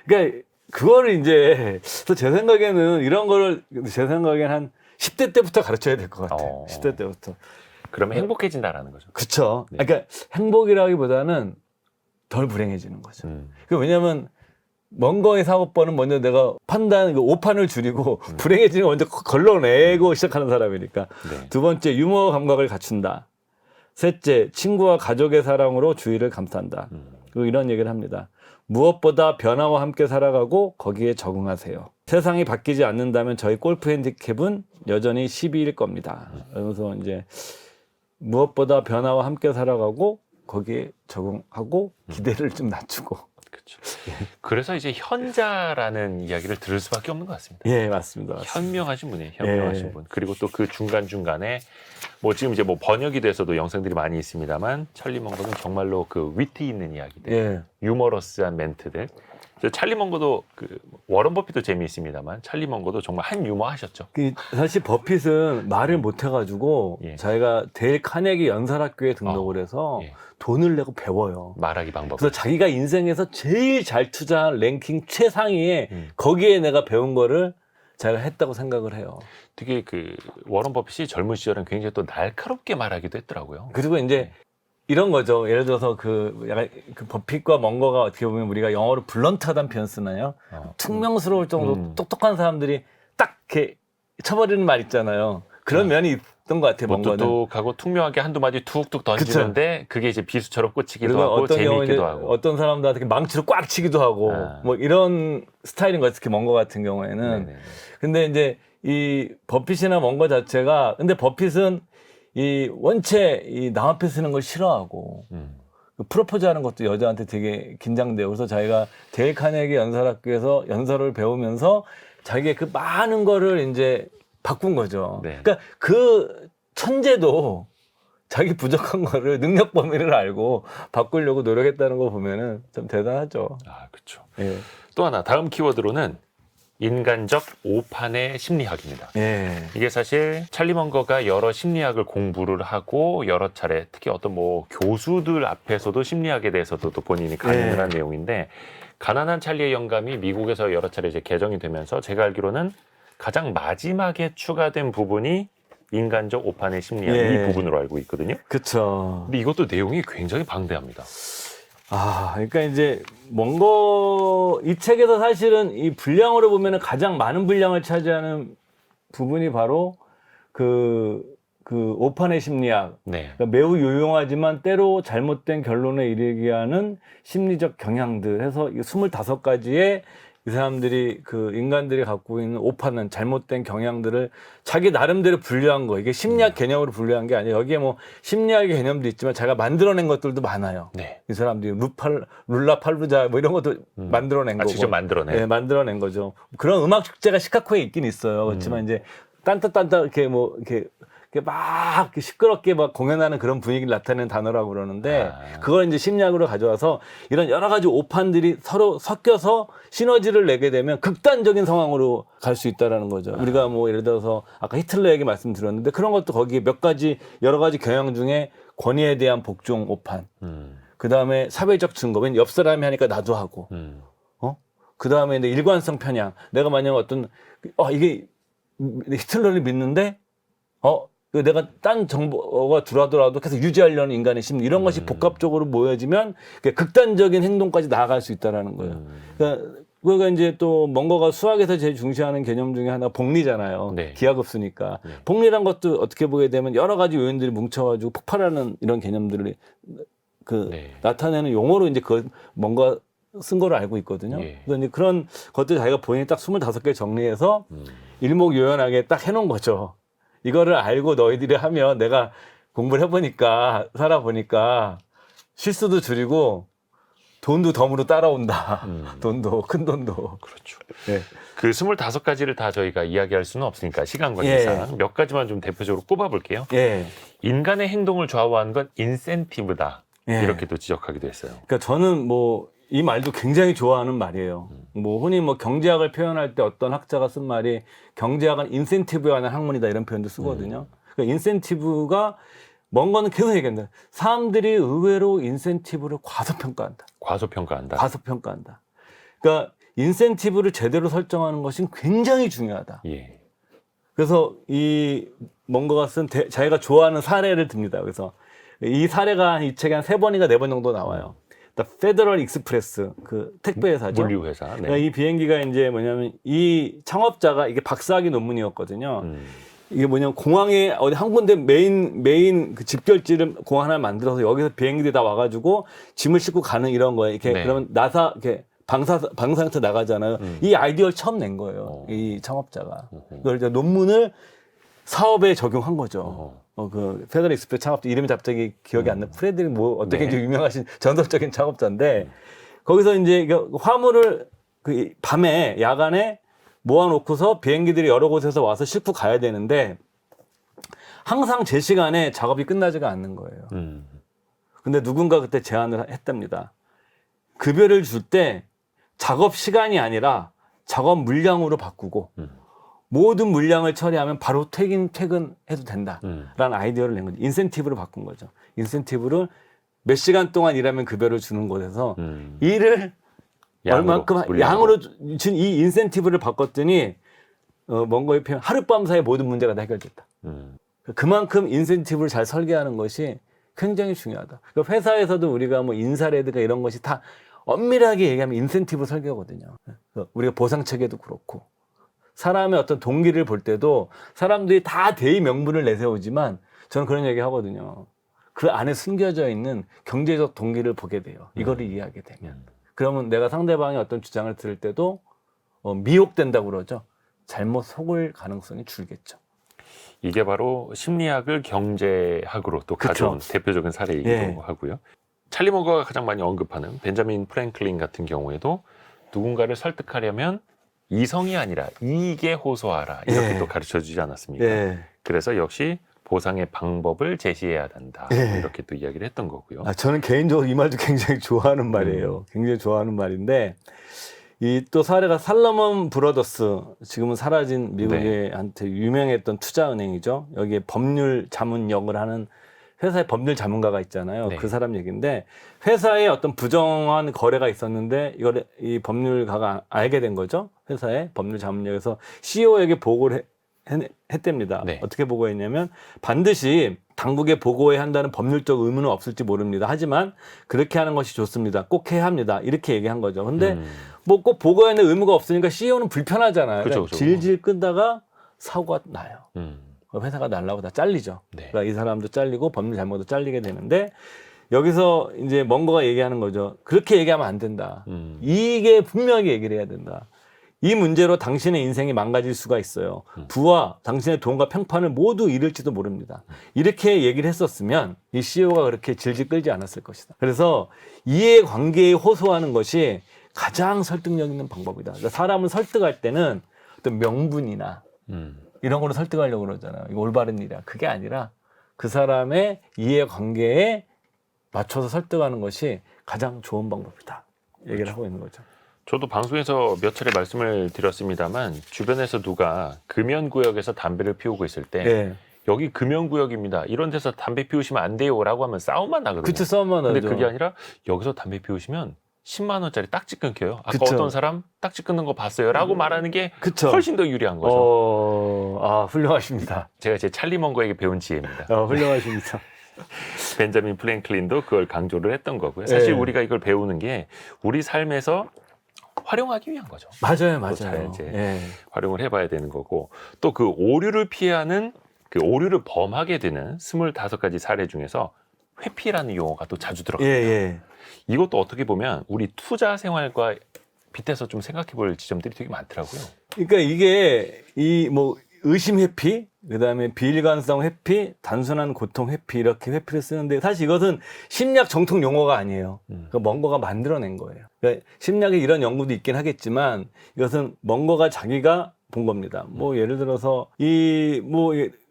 그러니까 그거를 이제 제 생각에는 이런 거를 제 생각에는 한 10대 때부터 가르쳐야 될 것 같아요. 10대 때부터. 그러면 행복해진다라는 거죠. 그렇죠. 그러니까 행복이라기보다는 덜 불행해지는 거죠. 왜냐하면 먼거의 사고번은 먼저 내가 오판을 줄이고 불행해지는 걸 먼저 걸러내고 시작하는 사람이니까. 두 번째, 유머 감각을 갖춘다. 셋째, 친구와 가족의 사랑으로 주위를 감싼다. 그리고 이런 얘기를 합니다. 무엇보다 변화와 함께 살아가고 거기에 적응하세요. 세상이 바뀌지 않는다면 저희 골프 핸디캡은 여전히 12일 겁니다. 그러면서 이제 무엇보다 변화와 함께 살아가고 거기에 적응하고 기대를 좀 낮추고. 그렇죠. 그래서 이제 현자라는 이야기를 들을 수밖에 없는 것 같습니다. 예, 맞습니다. 현명하신 분이에요. 현명하신 분. 그리고 또 그 중간중간에 뭐 지금 이제 뭐 번역이 돼서도 영상들이 많이 있습니다만 찰리 먼거는 정말로 그 위트 있는 이야기들, 유머러스한 멘트들, 찰리 먼거도 그 워런 버핏도 재미있습니다만 찰리 먼거도 정말 한 유머 하셨죠. 사실 버핏은 말을 못 해가지고 예. 자기가 데일 카네기 연설학교에 등록을 해서 예. 돈을 내고 배워요. 말하기 방법. 그래서 자기가 인생에서 제일 잘 투자한 랭킹 최상위에 거기에 내가 배운 거를 자기가 했다고 생각을 해요. 되게 그 워런 버핏이 젊은 시절은 굉장히 또 날카롭게 말하기도 했더라고요. 그리고 이제 이런 거죠. 예를 들어서 그 약간 그 버핏과 먼거가 어떻게 보면 우리가 영어로 블런트하다는 표현 쓰나요? 퉁명스러울 정도로 똑똑한 사람들이 딱 이렇게 쳐버리는 말 있잖아요. 그런 면이 있던 것 같아요. 뭐 먼거는. 똑똑하고 퉁명하게 한두 마디 툭툭 던지는데 그게 이제 비수처럼 꽂히기도 그리고 하고 어떤 경우는 재미있기도 하고. 어떤 사람들한테 망치로 꽉 치기도 하고 뭐 이런 스타일인 것 같아요. 특히 먼거 같은 경우에는. 네네. 근데 이제 이 버핏이나 먼거 자체가 근데 버핏은 이 원체 이 남 앞에 쓰는 걸 싫어하고 그 프로포즈하는 것도 여자한테 되게 긴장돼요. 그래서 자기가 데일 카네기 연설학교에서 연설을 배우면서 자기의 그 많은 거를 이제 바꾼 거죠. 네. 그러니까 그 천재도 자기 부족한 거를 능력 범위를 알고 바꾸려고 노력했다는 거 보면은 좀 대단하죠. 아, 그렇죠. 예. 또 하나 다음 키워드로는 인간적 오판의 심리학입니다. 예. 이게 사실 찰리 먼거가 여러 심리학을 공부를 하고 여러 차례 특히 어떤 뭐 교수들 앞에서도 심리학에 대해서도 또 본인이 강연을 한 내용인데 가난한 찰리의 영감이 미국에서 여러 차례 이제 개정이 되면서 제가 알기로는 가장 마지막에 추가된 부분이 인간적 오판의 심리학 이 부분으로 알고 있거든요. 그렇죠. 근데 이것도 내용이 굉장히 방대합니다. 그러니까 이제 먼거 이 책에서 사실은 이 분량으로 보면은 가장 많은 분량을 차지하는 부분이 바로 그 오판의 심리학. 네. 그러니까 매우 유용하지만 때로 잘못된 결론에 이르게 하는 심리적 경향들 해서 이 25가지의 이 사람들이 그 인간들이 갖고 있는 오판은 잘못된 경향들을 자기 나름대로 분류한 거. 이게 심리학 개념으로 분류한 게 아니에요. 여기에 뭐 심리학의 개념도 있지만 자기가 만들어낸 것들도 많아요. 네. 이 사람들이 룰라팔루자 뭐 이런 것도 만들어낸 거고. 직접 만들어낸. 네, 만들어낸 거죠. 그런 음악 축제가 시카고에 있긴 있어요. 그렇지만 이제 딴따딴따 이렇게 뭐 이렇게 막 이렇게 시끄럽게 막 공연하는 그런 분위기를 나타내는 단어라고 그러는데 그걸 이제 심리학으로 가져와서 이런 여러 가지 오판들이 서로 섞여서 시너지를 내게 되면 극단적인 상황으로 갈 수 있다라는 거죠. 우리가 뭐 예를 들어서 아까 히틀러 얘기 말씀드렸는데 그런 것도 거기에 몇 가지 여러 가지 경향 중에 권위에 대한 복종 오판. 그 다음에 사회적 증거. 왠 옆 사람이 하니까 나도 하고. 그 다음에 일관성 편향. 내가 만약 어떤 이게 히틀러를 믿는데 내가 딴 정보가 들어오더라도 계속 유지하려는 인간의 심리 이런 것이 복합적으로 모여지면 극단적인 행동까지 나아갈 수 있다라는 거예요. 그러니까 이제 또 먼거가 수학에서 제일 중시하는 개념 중에 하나 복리잖아요. 네. 기하급수니까. 복리란 것도 어떻게 보게 되면 여러 가지 요인들이 뭉쳐가지고 폭발하는 이런 개념들을 나타내는 용어로 이제 그 뭔가 쓴 거로 알고 있거든요. 그래서 이제 그런 것들 자기가 본인이 딱 25개 정리해서 일목요연하게 딱 해놓은 거죠. 이거를 알고 너희들이 하면 내가 공부를 해보니까 살아보니까 실수도 줄이고 돈도 덤으로 따라온다. 돈도 큰 돈도. 그렇죠. 네. 그 25가지를 다 저희가 이야기할 수는 없으니까 시간 관계상 몇 가지만 좀 대표적으로 꼽아볼게요. 인간의 행동을 좌우하는 건 인센티브다. 이렇게 또 지적하기도 했어요. 그러니까 저는 뭐 이 말도 굉장히 좋아하는 말이에요. 뭐 흔히 뭐 경제학을 표현할 때 어떤 학자가 쓴 말이 경제학은 인센티브에 관한 학문이다 이런 표현도 쓰거든요. 그러니까 인센티브가 먼 거는 계속 얘기한다. 사람들이 의외로 인센티브를 과소평가한다. 과소평가한다. 과소평가한다. 그러니까 인센티브를 제대로 설정하는 것이 굉장히 중요하다. 예. 그래서 이 먼거가 쓴 자기가 좋아하는 사례를 듭니다. 그래서 이 사례가 이 책에 한 3번인가 4번 정도 나와요. 페더럴 익스프레스 그 택배 회사죠. 물류 회사. 네. 그러니까 이 비행기가 이제 뭐냐면 이 창업자가 이게 박사학위 논문이었거든요. 이게 뭐냐면 공항에 어디 한 군데 메인 그 집결지를 공항 하나 만들어서 여기서 비행기들이 다 와가지고 짐을 싣고 가는 이런 거예요. 이렇게 그러면 나사 이렇게 방사부터 나가잖아요. 이 아이디어를 처음 낸 거예요. 이 창업자가. 그걸 이제 논문을 사업에 적용한 거죠. 그 페더럴 익스프레스 창업자 이름이 갑자기 기억이 안 나. 프레드릭 뭐 어떻게 이제 유명하신 전설적인 창업자인데 거기서 이제 화물을 그 밤에 야간에 모아놓고서 비행기들이 여러 곳에서 와서 싣고 가야 되는데 항상 제 시간에 작업이 끝나지가 않는 거예요. 근데 누군가 그때 제안을 했답니다. 급여를 줄 때 작업 시간이 아니라 작업 물량으로 바꾸고 모든 물량을 처리하면 바로 퇴근해도 된다라는 아이디어를 낸 거죠. 인센티브로 바꾼 거죠. 인센티브를 몇 시간 동안 일하면 급여를 주는 곳에서 일을 얼만큼 양으로 준 이 인센티브를 바꿨더니 뭔가의 표현 하룻밤 사이에 모든 문제가 다 해결됐다. 그만큼 인센티브를 잘 설계하는 것이 굉장히 중요하다. 그러니까 회사에서도 우리가 뭐 인사라든가 이런 것이 다 엄밀하게 얘기하면 인센티브 설계거든요. 우리가 보상 체계도 그렇고 사람의 어떤 동기를 볼 때도 사람들이 다 대의 명분을 내세우지만 저는 그런 얘기 하거든요. 그 안에 숨겨져 있는 경제적 동기를 보게 돼요. 이거를 이해하게 되면. 그러면 내가 상대방의 어떤 주장을 들을 때도 미혹된다고 그러죠. 잘못 속을 가능성이 줄겠죠. 이게 바로 심리학을 경제학으로 또 가져온 대표적인 사례이기도 예. 하고요. 찰리 머거가 가장 많이 언급하는 벤자민 프랭클린 같은 경우에도 누군가를 설득하려면 이성이 아니라 이익에 호소하라 이렇게 예. 또 가르쳐주지 않았습니까? 예. 그래서 역시 보상의 방법을 제시해야 된다 예. 이렇게 또 이야기를 했던 거고요. 저는 개인적으로 이 말도 굉장히 좋아하는 말이에요. 굉장히 좋아하는 말인데 이 또 사례가 살러먼 브러더스 지금은 사라진 미국의 한테 유명했던 투자은행이죠. 여기에 법률 자문역을 하는 회사의 법률 자문가가 있잖아요. 네. 그 사람 얘기인데 회사에 어떤 부정한 거래가 있었는데 이걸 이 법률가가 알게 된 거죠. 회사의 법률 자문역에서 CEO에게 보고를 했답니다. 네. 어떻게 보고했냐면 반드시 당국에 보고해야 한다는 법률적 의무는 없을지 모릅니다. 하지만 그렇게 하는 것이 좋습니다. 꼭 해야 합니다. 이렇게 얘기한 거죠. 근데 뭐 꼭 보고해야 하는 의무가 없으니까 CEO는 불편하잖아요. 그쵸, 그러니까 그쵸. 질질 끄다가 사고가 나요. 회사가 날라고 다 잘리죠. 네. 그러니까 이 사람도 잘리고 법률 잘못도 잘리게 되는데 여기서 이제 뭔가가 얘기하는 거죠. 그렇게 얘기하면 안 된다. 이게 분명하게 얘기를 해야 된다. 이 문제로 당신의 인생이 망가질 수가 있어요. 부와 당신의 돈과 평판을 모두 잃을지도 모릅니다. 이렇게 얘기를 했었으면 이 CEO가 그렇게 질질 끌지 않았을 것이다. 그래서 이해관계에 호소하는 것이 가장 설득력 있는 방법이다. 그러니까 사람을 설득할 때는 어떤 명분이나 이런 걸로 설득하려고 그러잖아요. 이거 올바른 일이야. 그게 아니라 그 사람의 이해관계에 맞춰서 설득하는 것이 가장 좋은 방법이다. 얘기를 하고 있는 거죠. 저도 방송에서 몇 차례 말씀을 드렸습니다만 주변에서 누가 금연구역에서 담배를 피우고 있을 때 네. 여기 금연구역입니다. 이런 데서 담배 피우시면 안 돼요라고 하면 싸움만 나거든요. 그치, 싸움만 근데 나죠. 그게 아니라 여기서 담배 피우시면 10만 원짜리 딱지 끊겨요. 아까 그쵸. 어떤 사람 딱지 끊는 거 봤어요라고 말하는 게 그쵸. 훨씬 더 유리한 거죠. 훌륭하십니다. 제가 제 찰리 먼거에게 배운 지혜입니다. 훌륭하십니다. 벤자민 프랭클린도 그걸 강조를 했던 거고요. 사실 네. 우리가 이걸 배우는 게 우리 삶에서 활용하기 위한 거죠. 맞아요, 또 잘 맞아요. 이제 예. 활용을 해봐야 되는 거고 또 그 오류를 피하는 그 오류를 범하게 되는 25가지 사례 중에서 회피라는 용어가 또 자주 예, 들어갑니다. 예. 이것도 어떻게 보면 우리 투자 생활과 빗대서 좀 생각해 볼 지점들이 되게 많더라고요. 그러니까 이게 이 뭐 의심 회피, 그다음에 비일관성 회피, 단순한 고통 회피 이렇게 회피를 쓰는데 사실 이것은 심리학 정통 용어가 아니에요. 그 먼거가 만들어낸 거예요. 그러니까 심리학에 이런 연구도 있긴 하겠지만 이것은 먼거가 자기가 본 겁니다. 뭐 예를 들어서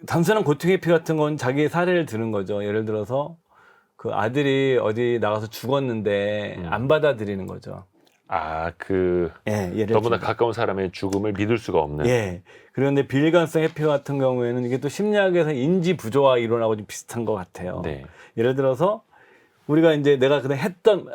단순한 고통 회피 같은 건 자기의 사례를 드는 거죠. 예를 들어서 그 아들이 어디 나가서 죽었는데 안 받아들이는 거죠. 예를 너무나 가까운 사람의 죽음을 믿을 수가 없는. 예. 그런데 비일관성 회피 같은 경우에는 이게 또 심리학에서 인지 부조화 이론하고 좀 비슷한 것 같아요. 네. 예를 들어서 우리가 이제 내가 그냥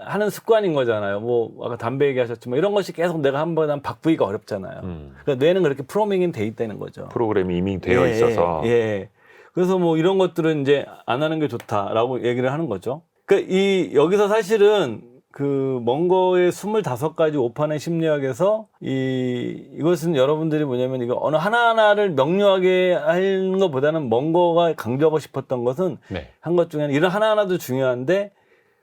하는 습관인 거잖아요. 뭐 아까 담배 얘기하셨지만 이런 것이 계속 내가 한번 바꾸기가 어렵잖아요. 그러니까 뇌는 그렇게 프로그래밍이 돼 있다는 거죠. 프로그램이 이미 되어 있어서. 예. 그래서 뭐 이런 것들은 이제 안 하는 게 좋다라고 얘기를 하는 거죠. 그러니까 여기서 사실은 그 먼거의 25가지 오판의 심리학에서 이것은 여러분들이 뭐냐면 이거 어느 하나하나를 명료하게 하는 것보다는 먼거가 강조하고 싶었던 것은 한 것 중에는 이런 하나하나도 중요한데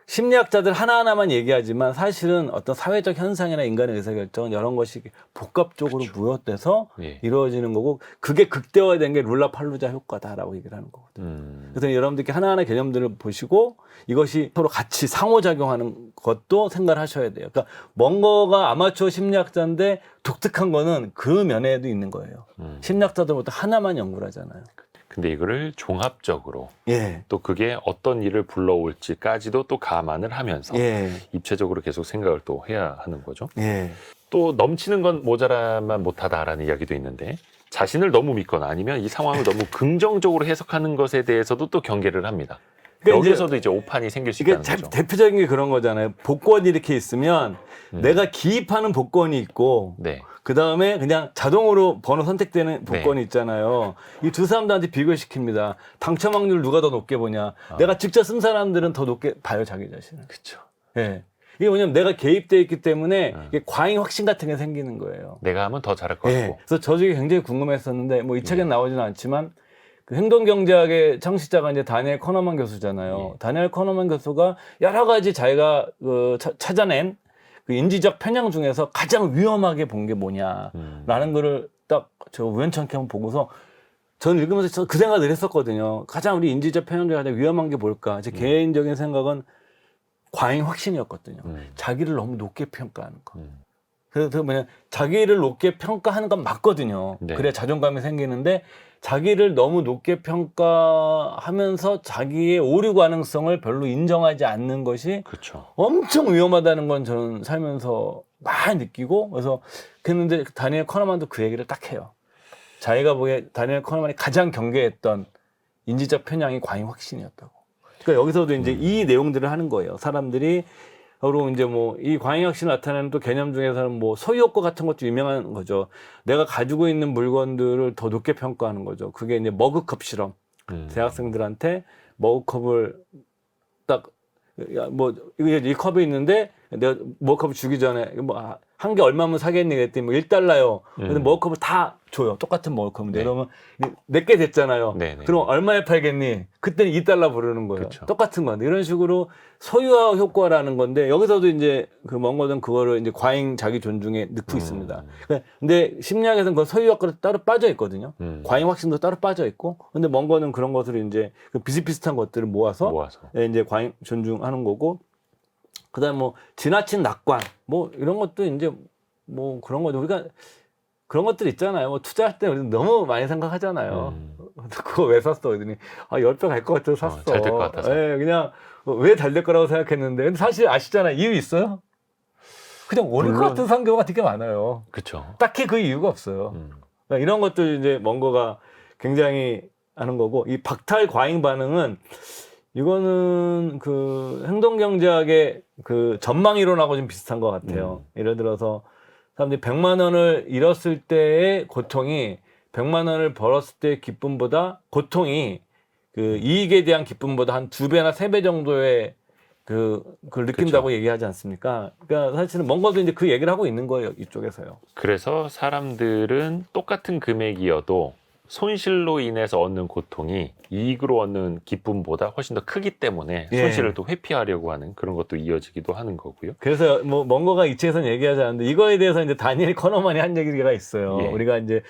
심리학자들 하나하나만 얘기하지만 사실은 어떤 사회적 현상이나 인간의 의사결정은 이런 것이 복합적으로 무엇돼서 이루어지는 거고 그게 극대화된 게 룰라팔루자 효과다라고 얘기를 하는 거거든요. 그래서 여러분들께 하나하나 개념들을 보시고 이것이 서로 같이 상호작용하는 것도 생각을 하셔야 돼요. 그러니까 먼거가 아마추어 심리학자인데 독특한 거는 그 면에도 있는 거예요. 심리학자들보다 하나만 연구를 하잖아요. 근데 이거를 종합적으로 예. 또 그게 어떤 일을 불러올지까지도 또 감안을 하면서 예. 입체적으로 계속 생각을 또 해야 하는 거죠. 예. 또 넘치는 건 모자라만 못하다라는 이야기도 있는데 자신을 너무 믿거나 아니면 이 상황을 너무 긍정적으로 해석하는 것에 대해서도 또 경계를 합니다. 그러니까 여기서도 이제 오판이 생길 수 이게 있다는 거죠. 대표적인 게 그런 거잖아요. 복권이 이렇게 있으면 내가 기입하는 복권이 있고 네. 그 다음에 그냥 자동으로 번호 선택되는 복권이 네. 있잖아요. 이 두 사람들한테 비교시킵니다. 당첨 확률 누가 더 높게 보냐. 내가 직접 쓴 사람들은 더 높게 봐요, 자기 자신을. 그렇죠. 예. 이게 뭐냐면 내가 개입돼 있기 때문에 이게 과잉 확신 같은 게 생기는 거예요. 내가 하면 더 잘할 것 예. 같고. 그래서 저 중에 굉장히 궁금했었는데 뭐 이 책엔 나오지는 않지만 그 행동경제학의 창시자가 이제 다니엘 커너만 교수잖아요. 예. 다니엘 커너만 교수가 여러 가지 자기가 찾아낸 그 인지적 편향 중에서 가장 위험하게 본 게 뭐냐라는 거를 딱 저 우연찮게 한번 보고서 저는 읽으면서 그 생각을 했었거든요. 가장 우리 인지적 편향 중에 가장 위험한 게 뭘까? 제 개인적인 생각은 과잉 확신이었거든요. 자기를 너무 높게 평가하는 거. 그래서 뭐냐 자기를 높게 평가하는 건 맞거든요. 네. 그래야 자존감이 생기는데 자기를 너무 높게 평가하면서 자기의 오류 가능성을 별로 인정하지 않는 것이 그렇죠. 엄청 위험하다는 건 저는 살면서 많이 느끼고 그래서 그랬는데 다니엘 커너만도 그 얘기를 딱 해요. 자기가 보기에 다니엘 커너만이 가장 경계했던 인지적 편향이 과잉 확신이었다고. 그러니까 여기서도 이제 이 내용들을 하는 거예요. 사람들이 그리고 이제 뭐 이 과잉 확신을 나타내는 또 개념 중에서는 뭐 소유효과 같은 것도 유명한 거죠. 내가 가지고 있는 물건들을 더 높게 평가하는 거죠. 그게 이제 머그컵 실험. 대학생들한테 머그컵을 딱 뭐 이 컵이 있는데 내가 머그컵을 주기 전에 뭐 한 개 얼마면 사겠니 그랬더니 뭐 1달러요. 근데 머그컵을 다 줘요. 똑같은 머그컵인데 네. 그러면 내 게 됐잖아요. 네네. 그럼 얼마에 팔겠니? 그때는 2달러 부르는 거예요. 그쵸. 똑같은 건데 이런 식으로 소유화 효과라는 건데 여기서도 이제 그 뭔거든 그거를 이제 과잉 자기 존중에 넣고 있습니다. 근데 심리학에서는 그 소유 효과로 따로 빠져 있거든요. 과잉 확신도 따로 빠져 있고 근데 뭔거는 그런 것들을 이제 그 비슷비슷한 것들을 모아서 이제 과잉 존중하는 거고 그다음에 뭐 지나친 낙관 뭐 이런 것도 이제 뭐 그런 거죠. 우리가 그런 것들 있잖아요. 뭐 투자할 때 우리 너무 많이 생각하잖아요. 그거 왜 샀어? 그러더니 10배 갈 것 같아서 샀어. 잘 될 것 같아서. 예, 그냥 왜 잘 될 거라고 생각했는데 근데 사실 아시잖아요. 이유 있어요? 그냥 오를 것 같은 산 경우가 되게 많아요. 그렇죠. 딱히 그 이유가 없어요. 그러니까 이런 것들 이제 뭔가가 굉장히 하는 거고 이 박탈 과잉 반응은 이거는 그 행동경제학의 그 전망 이론하고 좀 비슷한 것 같아요. 예를 들어서 사람들이 100만 원을 잃었을 때의 고통이 100만 원을 벌었을 때의 기쁨보다 고통이 그 이익에 대한 기쁨보다 한 2배나 3배 정도의 그걸 느낀다고 그쵸. 얘기하지 않습니까? 그러니까 사실은 뭔가도 이제 그 얘기를 하고 있는 거예요. 이쪽에서요. 그래서 사람들은 똑같은 금액이어도 손실로 인해서 얻는 고통이 이익으로 얻는 기쁨보다 훨씬 더 크기 때문에 예. 손실을 또 회피하려고 하는 그런 것도 이어지기도 하는 거고요. 그래서 뭐 뭔가가 이 책에서는 얘기하지 않는데 이거에 대해서 이제 다니엘 커너만이 한 얘기가 있어요. 예. 우리가 이제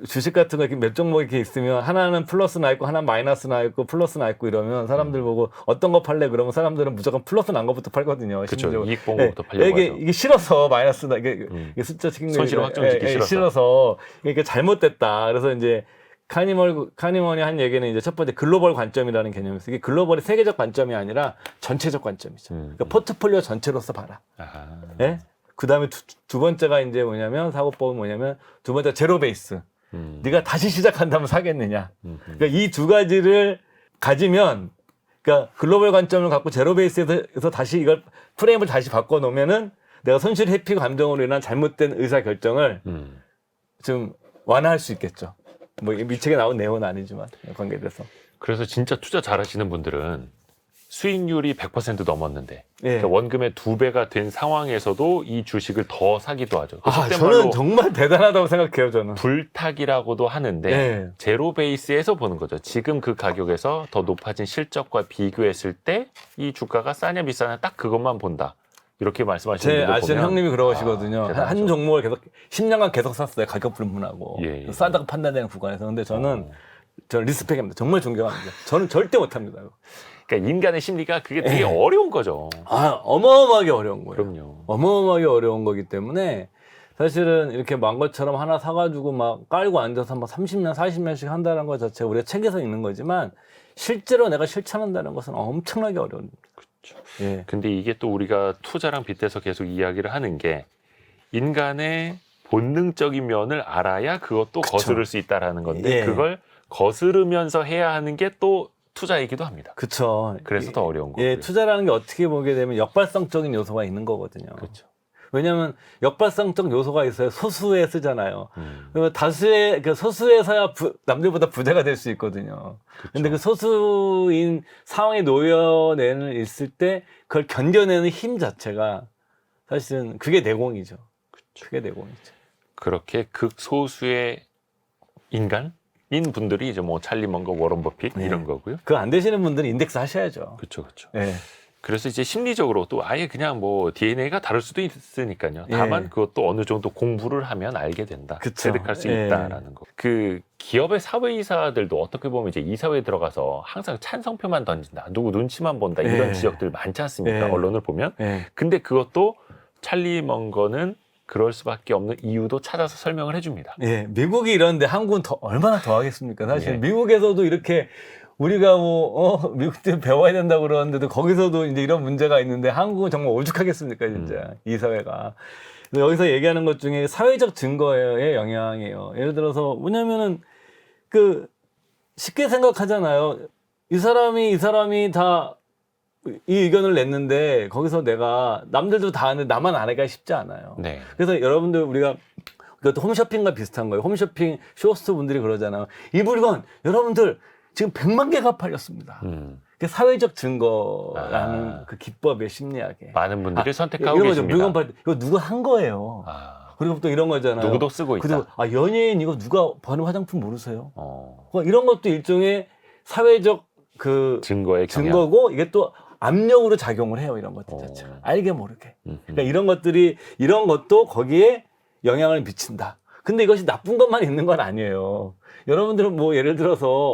주식 같은 거 이렇게 몇 종목 이렇게 있으면 하나는 플러스 나 있고 하나는 마이너스 나 있고 플러스 나 있고 이러면 사람들 보고 어떤 거 팔래 그러면 사람들은 무조건 플러스 난 것부터 팔거든요. 그렇죠. 이익 본 예. 것부터 팔려고 하죠. 이게 싫어서 마이너스 나 이게 숫자 찍는 손실을 확정짓기 싫어서 이게 잘못됐다. 그래서 이제 카니먼이 한 얘기는 이제 첫 번째 글로벌 관점이라는 개념이 있어요. 이게 글로벌의 세계적 관점이 아니라 전체적 관점이죠. 그러니까 포트폴리오 전체로서 봐라. 아하. 예? 그 다음에 두 번째가 이제 뭐냐면 사고법은 뭐냐면 두 번째 제로 베이스. 네가 다시 시작한다면 사겠느냐. 그러니까 이 두 가지를 가지면 그러니까 글로벌 관점을 갖고 제로 베이스에서 다시 이걸 프레임을 다시 바꿔 놓으면은 내가 손실 회피 감정으로 인한 잘못된 의사 결정을 좀 완화할 수 있겠죠. 뭐 이 책에 나온 내용은 아니지만 관계돼서. 그래서 진짜 투자 잘하시는 분들은 수익률이 100% 넘었는데 예. 그러니까 원금의 2배가 된 상황에서도 이 주식을 더 사기도 하죠. 속된 저는 말로 정말 대단하다고 생각해요. 저는. 불타기라고도 하는데 예. 제로 베이스에서 보는 거죠. 지금 그 가격에서 더 높아진 실적과 비교했을 때 이 주가가 싸냐 비싸냐 딱 그것만 본다. 이렇게 말씀하시는 제 분들 아시는 보면 형님이 그러시거든요. 대단하죠. 한 종목을 계속 10년간 계속 샀어요. 가격 불문하고 예. 싸다고 판단되는 구간에서. 근데 저는 리스펙합니다. 정말 존경합니다. 저는 절대 못합니다. 그러니까 인간의 심리가 그게 되게 어려운 거죠. 어마어마하게 어려운 거예요. 그럼요. 어마어마하게 어려운 거기 때문에 사실은 이렇게 망 것처럼 하나 사가지고 막 깔고 앉아서 막 30년, 40년씩 한다는 것 자체가 우리가 책에서 읽는 거지만 실제로 내가 실천한다는 것은 엄청나게 어려운. 그렇죠. 예. 근데 이게 또 우리가 투자랑 빗대서 계속 이야기를 하는 게 인간의 본능적인 면을 알아야 그것도 그쵸. 거스를 수 있다라는 건데 예. 그걸 거스르면서 해야 하는 게 또 투자이기도 합니다. 그쵸. 그래서 더 어려운 거고요. 예, 투자라는 게 어떻게 보게 되면 역발상적인 요소가 있는 거거든요. 그렇죠. 왜냐하면 역발상적 요소가 있어요. 소수에 쓰잖아요. 음, 그리고 다수의 그 소수에서야 남들보다 부자가 될 수 있거든요. 근데 그 소수인 상황에 놓여내는 있을 때 그걸 견뎌내는 힘 자체가 사실은 그게 내공이죠. 그게 내공이죠. 그렇게 극소수의 인간인 분들이 이제 뭐 찰리 먼거, 워런 버핏 네. 이런 거고요. 그거 안 되시는 분들은 인덱스 하셔야죠. 그렇죠, 그렇죠. 예. 그래서 이제 심리적으로 또 아예 그냥 뭐 DNA가 다를 수도 있으니까요. 다만 예. 그것도 어느 정도 공부를 하면 알게 된다. 그쵸. 체득할 수 예. 있다라는 거. 그 기업의 사회이사들도 어떻게 보면 이제 이사회에 들어가서 항상 찬성표만 던진다. 누구 눈치만 본다. 이런 예. 지역들 많지 않습니까? 예. 언론을 보면. 예. 근데 그것도 찰리 먼거는 그럴 수밖에 없는 이유도 찾아서 설명을 해줍니다. 예, 미국이 이런데 한국은 얼마나 더 하겠습니까? 사실 예. 미국에서도 이렇게 우리가 미국 때 배워야 된다고 그러는데도 거기서도 이제 이런 문제가 있는데 한국은 정말 오죽하겠습니까, 진짜 이 사회가. 근데 여기서 얘기하는 것 중에 사회적 증거의 영향이에요. 예를 들어서 뭐냐면은 그 쉽게 생각하잖아요. 이 사람이 다 이 의견을 냈는데 거기서 내가 남들도 다 하는데 나만 안 하기가 쉽지 않아요. 네. 그래서 여러분들 우리가 그것도 홈쇼핑과 비슷한 거예요. 홈쇼핑 쇼호스트 분들이 그러잖아요. 이 물건 여러분들 지금 100만 개가 팔렸습니다. 그게 사회적 증거라는 그 기법의 심리학에 많은 분들이 선택하고 이런 거죠. 계십니다. 물건 팔 때 이거 누가 한 거예요. 그리고 또 이런 거잖아요. 누구도 쓰고 있다. 그리고 연예인 이거 누가 바른 화장품 모르세요? 이런 것도 일종의 사회적 그 증거의 경향. 증거고 이게 또 압력으로 작용을 해요. 이런 것들 자체가. 알게 모르게. 그러니까 이런 것도 거기에 영향을 미친다. 근데 이것이 나쁜 것만 있는 건 아니에요. 여러분들은 뭐 예를 들어서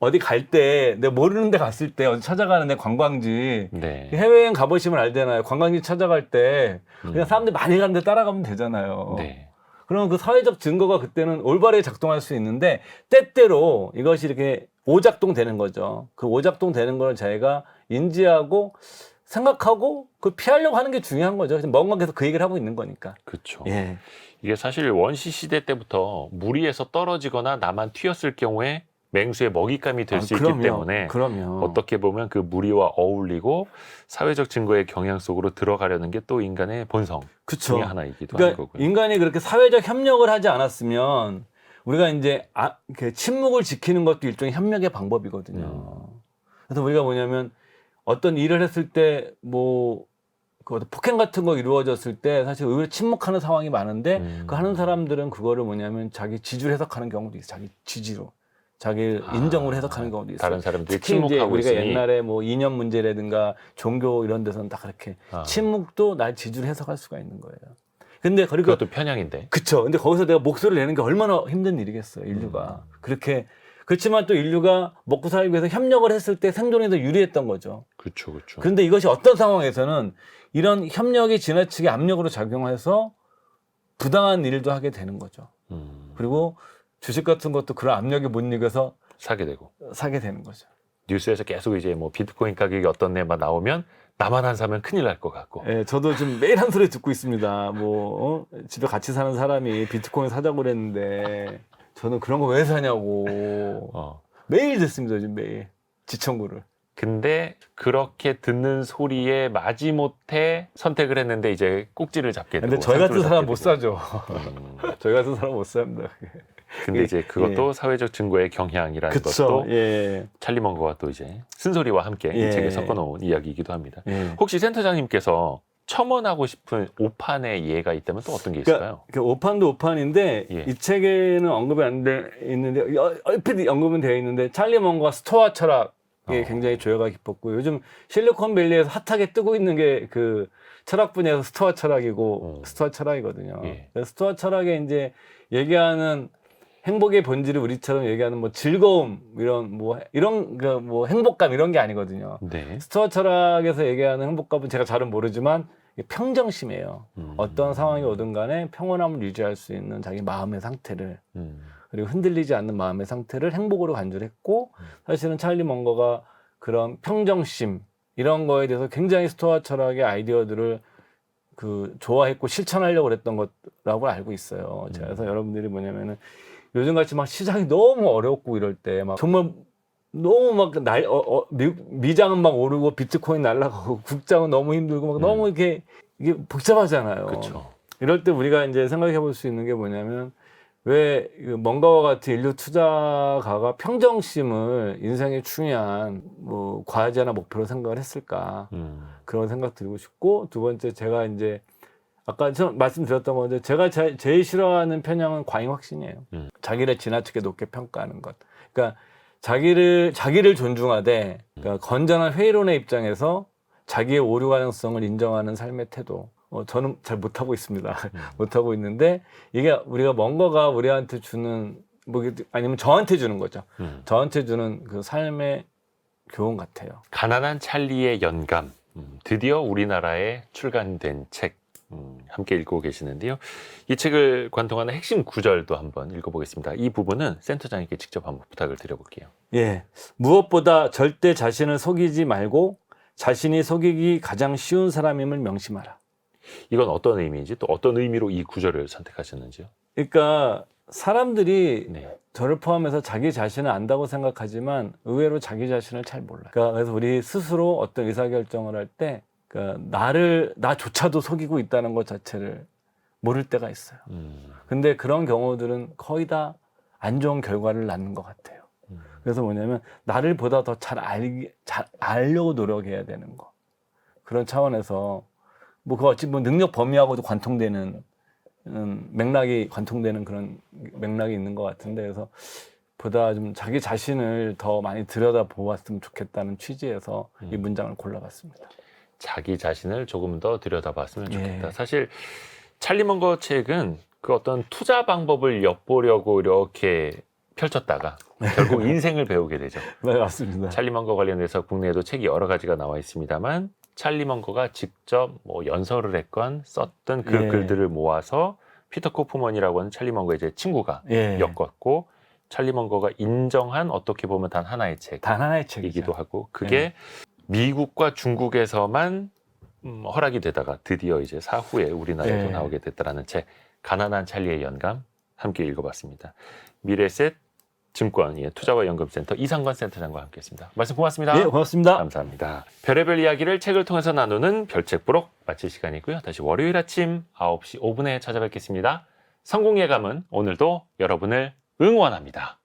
어디 갈 때 내가 모르는 데 갔을 때 어디 찾아가는데 관광지 네. 해외여행 가보시면 알잖아요. 관광지 찾아갈 때 그냥 사람들이 많이 가는데 따라가면 되잖아요. 네. 그러면 그 사회적 증거가 그때는 올바르게 작동할 수 있는데 때때로 이것이 이렇게 오작동 되는 거죠. 그 오작동 되는 걸 저희가 인지하고 생각하고 그 피하려고 하는 게 중요한 거죠. 뭔가 계속 그 얘기를 하고 있는 거니까. 그렇죠. 예. 이게 사실 원시 시대 때부터 무리에서 떨어지거나 나만 튀었을 경우에 맹수의 먹잇감이 될 수 있기 때문에 그럼요. 어떻게 보면 그 무리와 어울리고 사회적 증거의 경향 속으로 들어가려는 게 또 인간의 본성 그쵸. 중에 하나이기도 그러니까 한 거고요. 인간이 그렇게 사회적 협력을 하지 않았으면 우리가 이제 그 침묵을 지키는 것도 일종의 협력의 방법이거든요. 그래서 우리가 뭐냐면 어떤 일을 했을 때 그 폭행 같은 거 이루어졌을 때 사실 의외로 침묵하는 상황이 많은데 그 하는 사람들은 그거를 뭐냐면 자기 지지로 해석하는 경우도 있어요. 자기 지지로. 자기 인정으로 해석하는 경우도 있어요. 다른 사람들이 특히 이제 침묵하고 우리가 있으니 옛날에 이념 문제라든가 종교 이런 데서는 다 그렇게 침묵도 날 지지로 해석할 수가 있는 거예요. 근데 그리고 그것도 편향인데. 그쵸. 근데 거기서 내가 목소리를 내는 게 얼마나 힘든 일이겠어요, 인류가. 그렇지만 또 인류가 먹고 살기 위해서 협력을 했을 때 생존에 더 유리했던 거죠. 그렇죠, 그렇죠. 그런데 이것이 어떤 상황에서는 이런 협력이 지나치게 압력으로 작용해서 부당한 일도 하게 되는 거죠. 그리고 주식 같은 것도 그런 압력에 못 이겨서 사게 되고. 사게 되는 거죠. 뉴스에서 계속 이제 뭐 비트코인 가격이 어떤 데만 나오면 나만 안 사면 큰일 날 것 같고. 예, 저도 지금 매일 한 소리 듣고 있습니다. 집에 같이 사는 사람이 비트코인 사자고 그랬는데 저는 그런 거 왜 사냐고 매일 듣습니다. 요즘 매일 지청구를. 근데 그렇게 듣는 소리에 마지못해 선택을 했는데 이제 꼭지를 잡게 되고. 근데 저희 같은 사람 못 되고. 사죠. 저희 같은 사람 못 삽니다. 근데 이제 그것도 사회적 증거의 경향이라는 그쵸. 것도 예. 찰리 먼거가 또 이제 쓴소리와 함께 예. 이 책에 섞어놓은 이야기이기도 합니다. 예. 혹시 센터장님께서 첨언하고 싶은 오판의 예가 있다면 또 어떤 게 있을까요? 그러니까 오판도 오판인데 예. 이 책에는 언급이 안 돼 있는데 얼핏 언급은 되어 있는데 찰리 먼거와 스토아 철학이 굉장히 조예가 깊었고 요즘 실리콘밸리에서 핫하게 뜨고 있는 게 그 철학 분야에서 스토아 철학이고 스토아 철학이거든요. 예. 스토아 철학에 이제 얘기하는 행복의 본질을 우리처럼 얘기하는 즐거움 이런 행복감 이런 게 아니거든요. 네. 스토아 철학에서 얘기하는 행복감은 제가 잘은 모르지만 이게 평정심이에요. 어떤 상황이 오든 간에 평온함을 유지할 수 있는 자기 마음의 상태를 그리고 흔들리지 않는 마음의 상태를 행복으로 간주했고 사실은 찰리 먼거가 그런 평정심 이런 거에 대해서 굉장히 스토아 철학의 아이디어들을 그 좋아했고 실천하려고 그랬던 거라고 알고 있어요. 그래서 여러분들이 뭐냐면은 요즘같이 막 시장이 너무 어렵고 이럴 때 막 정말 너무 막 미장은 막 오르고 비트코인 날라가고 국장은 너무 힘들고 막 너무 이게 복잡하잖아요. 그렇죠. 이럴 때 우리가 이제 생각해 볼 수 있는 게 뭐냐면 왜 먼가와 같은 인류 투자가가 평정심을 인생의 중요한 뭐 과제나 목표로 생각을 했을까 그런 생각 들고 싶고 두 번째 제가 이제 아까 처음 말씀드렸던 건데 제가 제일 싫어하는 편향은 과잉 확신이에요. 자기를 지나치게 높게 평가하는 것. 그러니까 자기를 존중하되 그러니까 건전한 회의론의 입장에서 자기의 오류 가능성을 인정하는 삶의 태도. 저는 잘 못하고 있습니다. 못하고 있는데 이게 우리가 먼거가 우리한테 주는 뭐 아니면 저한테 주는 거죠. 저한테 주는 그 삶의 교훈 같아요. 가난한 찰리의 연감. 드디어 우리나라에 출간된 책 함께 읽고 계시는데요. 이 책을 관통하는 핵심 구절도 한번 읽어보겠습니다. 이 부분은 센터장님께 직접 한번 부탁을 드려볼게요. 예, 무엇보다 절대 자신을 속이지 말고 자신이 속이기 가장 쉬운 사람임을 명심하라. 이건 어떤 의미인지 또 어떤 의미로 이 구절을 선택하셨는지요? 그러니까 사람들이 네. 저를 포함해서 자기 자신을 안다고 생각하지만 의외로 자기 자신을 잘 몰라요. 그러니까 그래서 우리 스스로 어떤 의사결정을 할 때 그러니까 나조차도 속이고 있다는 것 자체를 모를 때가 있어요. 근데 그런 경우들은 거의 다 안 좋은 결과를 낳는 것 같아요. 그래서 뭐냐면 나를 보다 더 잘 알려고 노력해야 되는 거. 그런 차원에서 뭐 그 어찌 보면 능력 범위하고도 관통되는 맥락이 관통되는 그런 맥락이 있는 것 같은데 그래서 보다 좀 자기 자신을 더 많이 들여다 보았으면 좋겠다는 취지에서 이 문장을 골라봤습니다. 자기 자신을 조금 더 들여다봤으면 좋겠다. 예. 사실 찰리 먼거 책은 그 어떤 투자 방법을 엿보려고 이렇게 펼쳤다가 결국 인생을 배우게 되죠. 네, 맞습니다. 찰리 먼거 관련해서 국내에도 책이 여러 가지가 나와 있습니다만 찰리 먼거가 직접 뭐 연설을 했건 썼던 그 예. 글들을 모아서 피터 코프먼이라고 하는 찰리 먼거의 제 친구가 예. 엮었고 찰리 먼거가 인정한 어떻게 보면 단 하나의 단 하나의 책이기도 책이기도 하고 그게 미국과 중국에서만 허락이 되다가 드디어 이제 사후에 우리나라에도 예. 나오게 됐다라는 책 가난한 찰리의 연감 함께 읽어봤습니다. 미래셋 증권 투자와 연금센터 이상관 센터장과 함께했습니다. 말씀 고맙습니다. 예, 고맙습니다. 감사합니다. 별의별 이야기를 책을 통해서 나누는 별책 부록 마칠 시간이고요. 다시 월요일 아침 9시 5분에 찾아뵙겠습니다. 성공 예감은 오늘도 여러분을 응원합니다.